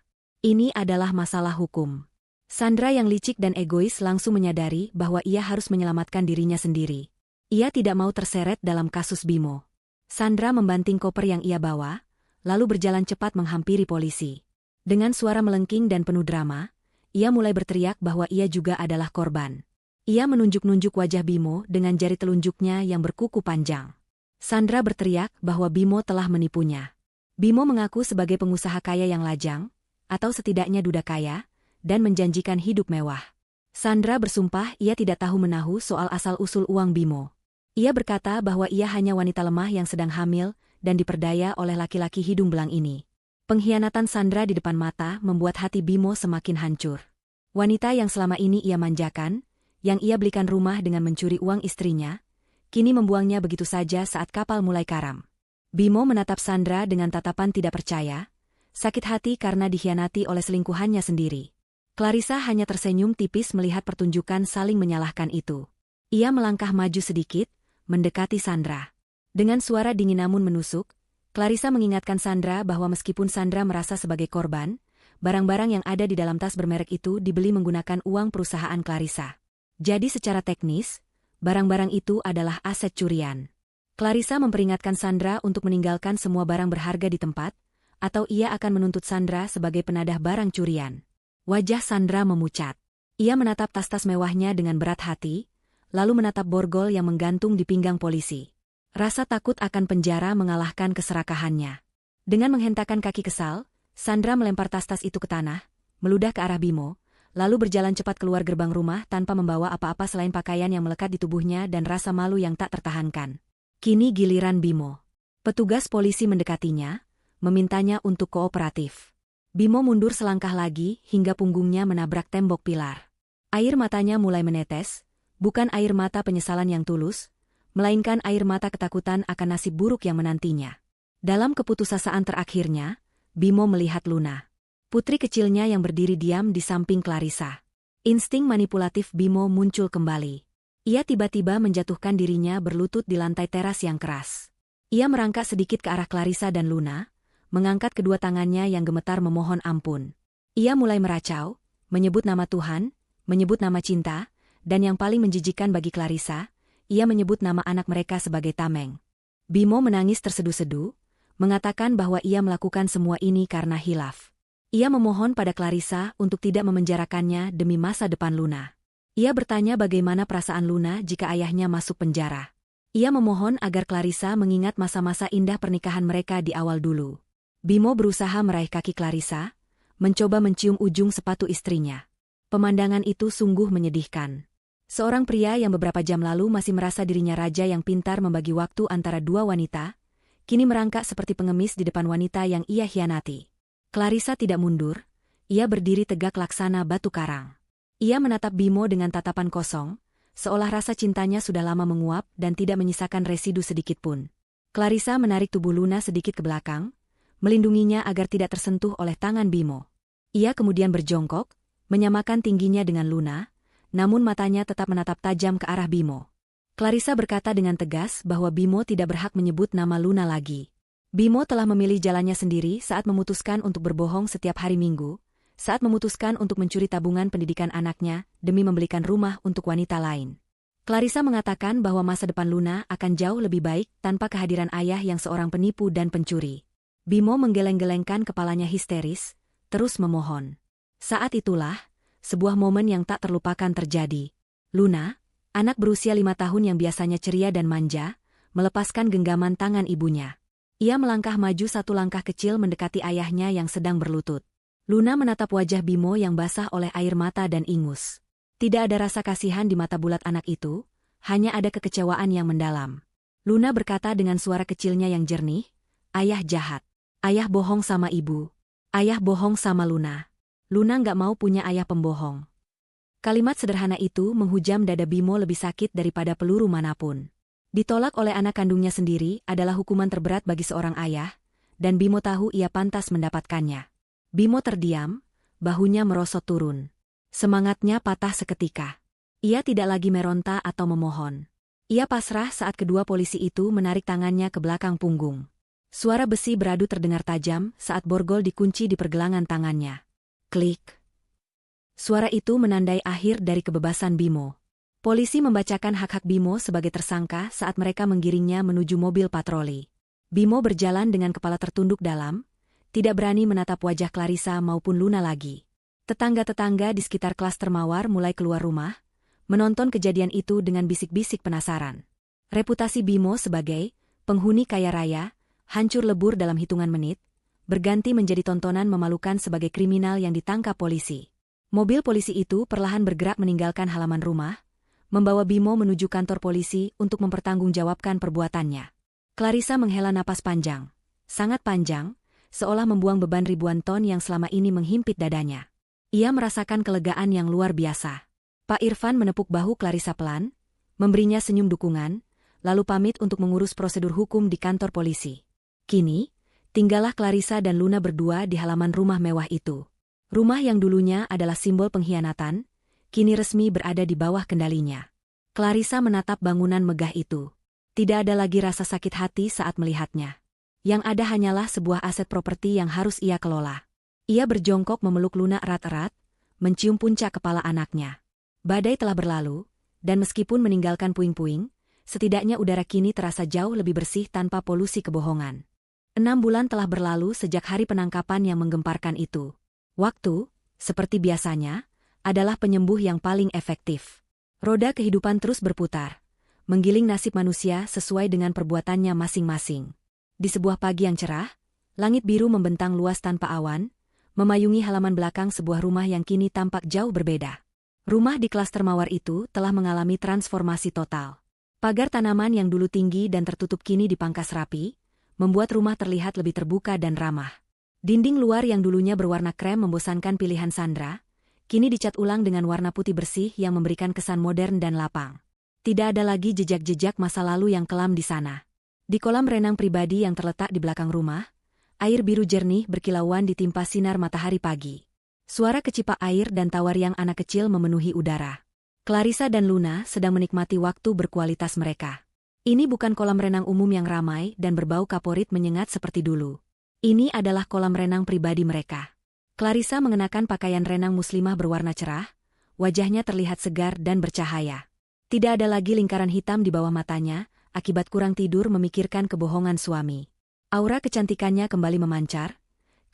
Ini adalah masalah hukum. Sandra yang licik dan egois langsung menyadari bahwa ia harus menyelamatkan dirinya sendiri. Ia tidak mau terseret dalam kasus Bimo. Sandra membanting koper yang ia bawa, lalu berjalan cepat menghampiri polisi. Dengan suara melengking dan penuh drama, ia mulai berteriak bahwa ia juga adalah korban. Ia menunjuk-nunjuk wajah Bimo dengan jari telunjuknya yang berkuku panjang. Sandra berteriak bahwa Bimo telah menipunya. Bimo mengaku sebagai pengusaha kaya yang lajang, atau setidaknya duda kaya, dan menjanjikan hidup mewah. Sandra bersumpah ia tidak tahu menahu soal asal-usul uang Bimo. Ia berkata bahwa ia hanya wanita lemah yang sedang hamil, dan diperdaya oleh laki-laki hidung belang ini. Pengkhianatan Sandra di depan mata membuat hati Bimo semakin hancur. Wanita yang selama ini ia manjakan, yang ia belikan rumah dengan mencuri uang istrinya, kini membuangnya begitu saja saat kapal mulai karam. Bimo menatap Sandra dengan tatapan tidak percaya, sakit hati karena dikhianati oleh selingkuhannya sendiri. Clarissa hanya tersenyum tipis melihat pertunjukan saling menyalahkan itu. Ia melangkah maju sedikit, mendekati Sandra. Dengan suara dingin namun menusuk, Clarissa mengingatkan Sandra bahwa meskipun Sandra merasa sebagai korban, barang-barang yang ada di dalam tas bermerek itu dibeli menggunakan uang perusahaan Clarissa. Jadi secara teknis, barang-barang itu adalah aset curian. Clarissa memperingatkan Sandra untuk meninggalkan semua barang berharga di tempat, atau ia akan menuntut Sandra sebagai penadah barang curian. Wajah Sandra memucat. Ia menatap tas-tas mewahnya dengan berat hati, lalu menatap borgol yang menggantung di pinggang polisi. Rasa takut akan penjara mengalahkan keserakahannya. Dengan menghentakkan kaki kesal, Sandra melempar tas-tas itu ke tanah, meludah ke arah Bimo, lalu berjalan cepat keluar gerbang rumah tanpa membawa apa-apa selain pakaian yang melekat di tubuhnya dan rasa malu yang tak tertahankan. Kini giliran Bimo. Petugas polisi mendekatinya, memintanya untuk kooperatif. Bimo mundur selangkah lagi hingga punggungnya menabrak tembok pilar. Air matanya mulai menetes, bukan air mata penyesalan yang tulus, melainkan air mata ketakutan akan nasib buruk yang menantinya. Dalam keputusasaan terakhirnya, Bimo melihat Luna. Putri kecilnya yang berdiri diam di samping Clarissa. Insting manipulatif Bimo muncul kembali. Ia tiba-tiba menjatuhkan dirinya berlutut di lantai teras yang keras. Ia merangkak sedikit ke arah Clarissa dan Luna, mengangkat kedua tangannya yang gemetar memohon ampun. Ia mulai meracau, menyebut nama Tuhan, menyebut nama cinta, dan yang paling menjijikkan bagi Clarissa, ia menyebut nama anak mereka sebagai tameng. Bimo menangis tersedu-sedu, mengatakan bahwa ia melakukan semua ini karena hilaf. Ia memohon pada Clarissa untuk tidak memenjarakannya demi masa depan Luna. Ia bertanya bagaimana perasaan Luna jika ayahnya masuk penjara. Ia memohon agar Clarissa mengingat masa-masa indah pernikahan mereka di awal dulu. Bimo berusaha meraih kaki Clarissa, mencoba mencium ujung sepatu istrinya. Pemandangan itu sungguh menyedihkan. Seorang pria yang beberapa jam lalu masih merasa dirinya raja yang pintar membagi waktu antara dua wanita, kini merangkak seperti pengemis di depan wanita yang ia hianati. Clarissa tidak mundur, ia berdiri tegak laksana batu karang. Ia menatap Bimo dengan tatapan kosong, seolah rasa cintanya sudah lama menguap dan tidak menyisakan residu sedikitpun. Clarissa menarik tubuh Luna sedikit ke belakang, melindunginya agar tidak tersentuh oleh tangan Bimo. Ia kemudian berjongkok, menyamakan tingginya dengan Luna, namun matanya tetap menatap tajam ke arah Bimo. Clarissa berkata dengan tegas bahwa Bimo tidak berhak menyebut nama Luna lagi. Bimo telah memilih jalannya sendiri saat memutuskan untuk berbohong setiap hari Minggu, saat memutuskan untuk mencuri tabungan pendidikan anaknya demi membelikan rumah untuk wanita lain. Clarissa mengatakan bahwa masa depan Luna akan jauh lebih baik tanpa kehadiran ayah yang seorang penipu dan pencuri. Bimo menggeleng-gelengkan kepalanya histeris, terus memohon. Saat itulah, sebuah momen yang tak terlupakan terjadi. Luna, anak berusia 5 tahun yang biasanya ceria dan manja, melepaskan genggaman tangan ibunya. Ia melangkah maju satu langkah kecil mendekati ayahnya yang sedang berlutut. Luna menatap wajah Bimo yang basah oleh air mata dan ingus. Tidak ada rasa kasihan di mata bulat anak itu, hanya ada kekecewaan yang mendalam. Luna berkata dengan suara kecilnya yang jernih, "Ayah jahat. Ayah bohong sama ibu. Ayah bohong sama Luna. Luna nggak mau punya ayah pembohong." Kalimat sederhana itu menghujam dada Bimo lebih sakit daripada peluru manapun. Ditolak oleh anak kandungnya sendiri adalah hukuman terberat bagi seorang ayah, dan Bimo tahu ia pantas mendapatkannya. Bimo terdiam, bahunya merosot turun. Semangatnya patah seketika. Ia tidak lagi meronta atau memohon. Ia pasrah saat kedua polisi itu menarik tangannya ke belakang punggung. Suara besi beradu terdengar tajam saat borgol dikunci di pergelangan tangannya. Klik. Suara itu menandai akhir dari kebebasan Bimo. Polisi membacakan hak-hak Bimo sebagai tersangka saat mereka menggiringnya menuju mobil patroli. Bimo berjalan dengan kepala tertunduk dalam, tidak berani menatap wajah Clarissa maupun Luna lagi. Tetangga-tetangga di sekitar klaster Mawar mulai keluar rumah, menonton kejadian itu dengan bisik-bisik penasaran. Reputasi Bimo sebagai penghuni kaya raya hancur lebur dalam hitungan menit, berganti menjadi tontonan memalukan sebagai kriminal yang ditangkap polisi. Mobil polisi itu perlahan bergerak meninggalkan halaman rumah, membawa Bimo menuju kantor polisi untuk mempertanggungjawabkan perbuatannya. Clarissa menghela napas panjang, sangat panjang, seolah membuang beban ribuan ton yang selama ini menghimpit dadanya. Ia merasakan kelegaan yang luar biasa. Pak Irfan menepuk bahu Clarissa pelan, memberinya senyum dukungan, lalu pamit untuk mengurus prosedur hukum di kantor polisi. Kini, tinggallah Clarissa dan Luna berdua di halaman rumah mewah itu. Rumah yang dulunya adalah simbol pengkhianatan, kini resmi berada di bawah kendalinya. Clarissa menatap bangunan megah itu. Tidak ada lagi rasa sakit hati saat melihatnya. Yang ada hanyalah sebuah aset properti yang harus ia kelola. Ia berjongkok memeluk Luna erat-erat, mencium puncak kepala anaknya. Badai telah berlalu, dan meskipun meninggalkan puing-puing, setidaknya udara kini terasa jauh lebih bersih tanpa polusi kebohongan. 6 bulan telah berlalu sejak hari penangkapan yang menggemparkan itu. Waktu, seperti biasanya, adalah penyembuh yang paling efektif. Roda kehidupan terus berputar, menggiling nasib manusia sesuai dengan perbuatannya masing-masing. Di sebuah pagi yang cerah, langit biru membentang luas tanpa awan, memayungi halaman belakang sebuah rumah yang kini tampak jauh berbeda. Rumah di klaster Mawar itu telah mengalami transformasi total. Pagar tanaman yang dulu tinggi dan tertutup kini dipangkas rapi, membuat rumah terlihat lebih terbuka dan ramah. Dinding luar yang dulunya berwarna krem membosankan pilihan Sandra, kini dicat ulang dengan warna putih bersih yang memberikan kesan modern dan lapang. Tidak ada lagi jejak-jejak masa lalu yang kelam di sana. Di kolam renang pribadi yang terletak di belakang rumah, air biru jernih berkilauan ditimpa sinar matahari pagi. Suara kecipak air dan tawa riang anak kecil memenuhi udara. Clarissa dan Luna sedang menikmati waktu berkualitas mereka. Ini bukan kolam renang umum yang ramai dan berbau kaporit menyengat seperti dulu. Ini adalah kolam renang pribadi mereka. Clarissa mengenakan pakaian renang muslimah berwarna cerah, wajahnya terlihat segar dan bercahaya. Tidak ada lagi lingkaran hitam di bawah matanya, akibat kurang tidur memikirkan kebohongan suami. Aura kecantikannya kembali memancar,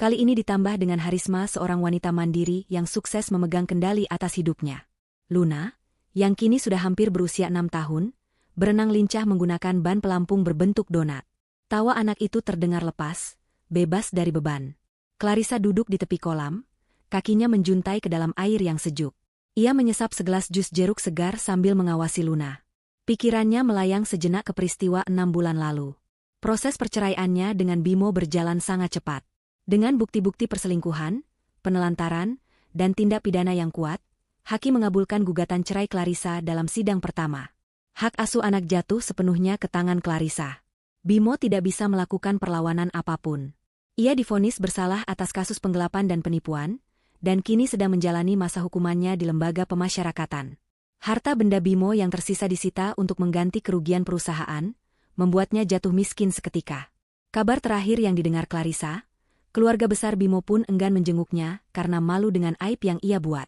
kali ini ditambah dengan harisma seorang wanita mandiri yang sukses memegang kendali atas hidupnya. Luna, yang kini sudah hampir berusia 6 tahun, berenang lincah menggunakan ban pelampung berbentuk donat. Tawa anak itu terdengar lepas, bebas dari beban. Clarissa duduk di tepi kolam, kakinya menjuntai ke dalam air yang sejuk. Ia menyesap segelas jus jeruk segar sambil mengawasi Luna. Pikirannya melayang sejenak ke peristiwa 6 bulan lalu. Proses perceraiannya dengan Bimo berjalan sangat cepat. Dengan bukti-bukti perselingkuhan, penelantaran, dan tindak pidana yang kuat, hakim mengabulkan gugatan cerai Clarissa dalam sidang pertama. Hak asuh anak jatuh sepenuhnya ke tangan Clarissa. Bimo tidak bisa melakukan perlawanan apapun. Ia divonis bersalah atas kasus penggelapan dan penipuan, dan kini sedang menjalani masa hukumannya di lembaga pemasyarakatan. Harta benda Bimo yang tersisa disita untuk mengganti kerugian perusahaan, membuatnya jatuh miskin seketika. Kabar terakhir yang didengar Clarissa, keluarga besar Bimo pun enggan menjenguknya karena malu dengan aib yang ia buat.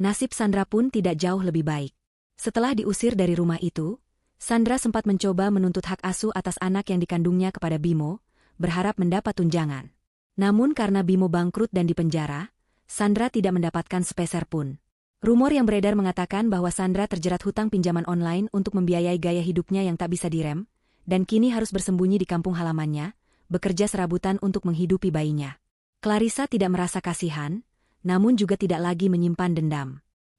Nasib Sandra pun tidak jauh lebih baik. Setelah diusir dari rumah itu, Sandra sempat mencoba menuntut hak asuh atas anak yang dikandungnya kepada Bimo, berharap mendapat tunjangan. Namun karena Bimo bangkrut dan dipenjara, Sandra tidak mendapatkan sepeser pun. Rumor yang beredar mengatakan bahwa Sandra terjerat hutang pinjaman online untuk membiayai gaya hidupnya yang tak bisa direm, dan kini harus bersembunyi di kampung halamannya, bekerja serabutan untuk menghidupi bayinya. Clarissa tidak merasa kasihan, namun juga tidak lagi menyimpan dendam.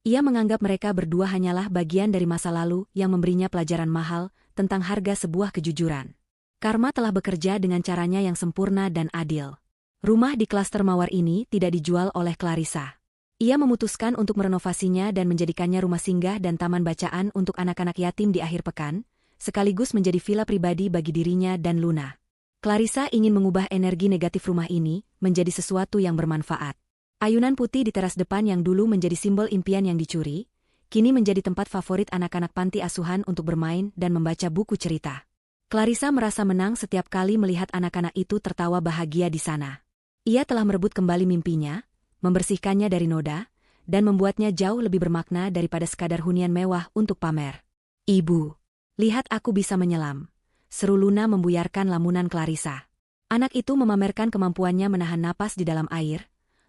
Ia menganggap mereka berdua hanyalah bagian dari masa lalu yang memberinya pelajaran mahal tentang harga sebuah kejujuran. Karma telah bekerja dengan caranya yang sempurna dan adil. Rumah di klaster Mawar ini tidak dijual oleh Clarissa. Ia memutuskan untuk merenovasinya dan menjadikannya rumah singgah dan taman bacaan untuk anak-anak yatim di akhir pekan, sekaligus menjadi villa pribadi bagi dirinya dan Luna. Clarissa ingin mengubah energi negatif rumah ini menjadi sesuatu yang bermanfaat. Ayunan putih di teras depan yang dulu menjadi simbol impian yang dicuri, kini menjadi tempat favorit anak-anak panti asuhan untuk bermain dan membaca buku cerita. Clarissa merasa menang setiap kali melihat anak-anak itu tertawa bahagia di sana. Ia telah merebut kembali mimpinya, membersihkannya dari noda, dan membuatnya jauh lebih bermakna daripada sekadar hunian mewah untuk pamer. "Ibu, lihat aku bisa menyelam," seru Luna membuyarkan lamunan Clarissa. Anak itu memamerkan kemampuannya menahan napas di dalam air,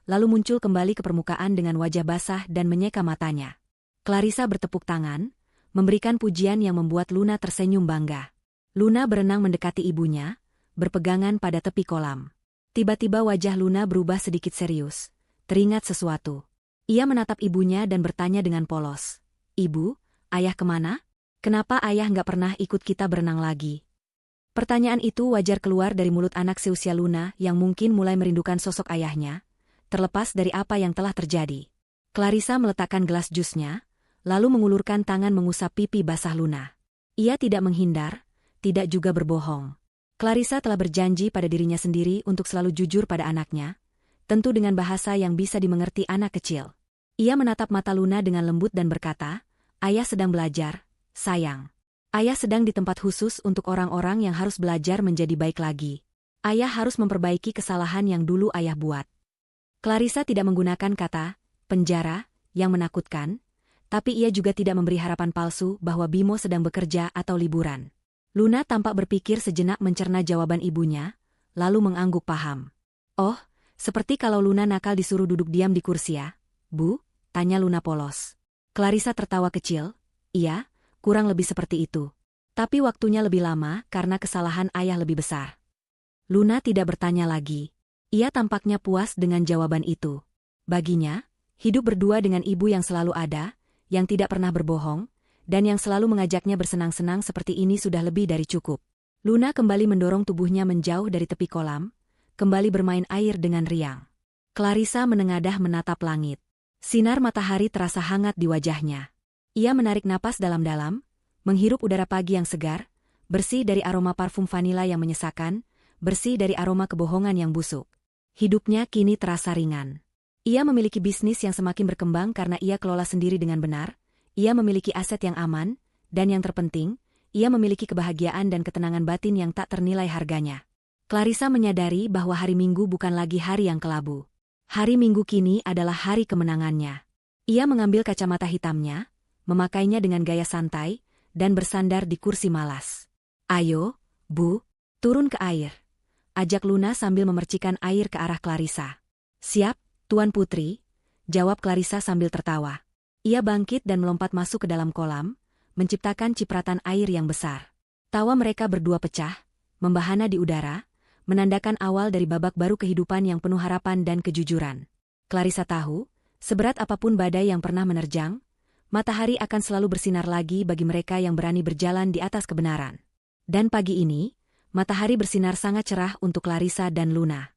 lalu muncul kembali ke permukaan dengan wajah basah dan menyeka matanya. Clarissa bertepuk tangan, memberikan pujian yang membuat Luna tersenyum bangga. Luna berenang mendekati ibunya, berpegangan pada tepi kolam. Tiba-tiba wajah Luna berubah sedikit serius, teringat sesuatu. Ia menatap ibunya dan bertanya dengan polos, "Ibu, ayah kemana? Kenapa ayah nggak pernah ikut kita berenang lagi?" Pertanyaan itu wajar keluar dari mulut anak seusia Luna yang mungkin mulai merindukan sosok ayahnya, terlepas dari apa yang telah terjadi. Clarissa meletakkan gelas jusnya, lalu mengulurkan tangan mengusap pipi basah Luna. Ia tidak menghindar, tidak juga berbohong. Clarissa telah berjanji pada dirinya sendiri untuk selalu jujur pada anaknya, tentu dengan bahasa yang bisa dimengerti anak kecil. Ia menatap mata Luna dengan lembut dan berkata, "Ayah sedang belajar, sayang. Ayah sedang di tempat khusus untuk orang-orang yang harus belajar menjadi baik lagi. Ayah harus memperbaiki kesalahan yang dulu ayah buat." Clarissa tidak menggunakan kata penjara yang menakutkan, tapi ia juga tidak memberi harapan palsu bahwa Bimo sedang bekerja atau liburan. Luna tampak berpikir sejenak mencerna jawaban ibunya, lalu mengangguk paham. "Oh, seperti kalau Luna nakal disuruh duduk diam di kursi ya, Bu?" tanya Luna polos. Clarissa tertawa kecil, "Iya, kurang lebih seperti itu. Tapi waktunya lebih lama karena kesalahan ayah lebih besar." Luna tidak bertanya lagi. Ia tampaknya puas dengan jawaban itu. Baginya, hidup berdua dengan ibu yang selalu ada, yang tidak pernah berbohong, dan yang selalu mengajaknya bersenang-senang seperti ini sudah lebih dari cukup. Luna kembali mendorong tubuhnya menjauh dari tepi kolam, kembali bermain air dengan riang. Clarissa menengadah menatap langit. Sinar matahari terasa hangat di wajahnya. Ia menarik napas dalam-dalam, menghirup udara pagi yang segar, bersih dari aroma parfum vanila yang menyesakan, bersih dari aroma kebohongan yang busuk. Hidupnya kini terasa ringan. Ia memiliki bisnis yang semakin berkembang karena ia kelola sendiri dengan benar, ia memiliki aset yang aman, dan yang terpenting, ia memiliki kebahagiaan dan ketenangan batin yang tak ternilai harganya. Clarissa menyadari bahwa hari Minggu bukan lagi hari yang kelabu. Hari Minggu kini adalah hari kemenangannya. Ia mengambil kacamata hitamnya, memakainya dengan gaya santai, dan bersandar di kursi malas. "Ayo, Bu, turun ke air," ajak Luna sambil memercikan air ke arah Clarissa. "Siap, Tuan Putri," jawab Clarissa sambil tertawa. Ia bangkit dan melompat masuk ke dalam kolam, menciptakan cipratan air yang besar. Tawa mereka berdua pecah, membahana di udara, menandakan awal dari babak baru kehidupan yang penuh harapan dan kejujuran. Clarissa tahu, seberat apapun badai yang pernah menerjang, matahari akan selalu bersinar lagi bagi mereka yang berani berjalan di atas kebenaran. Dan pagi ini, matahari bersinar sangat cerah untuk Clarissa dan Luna.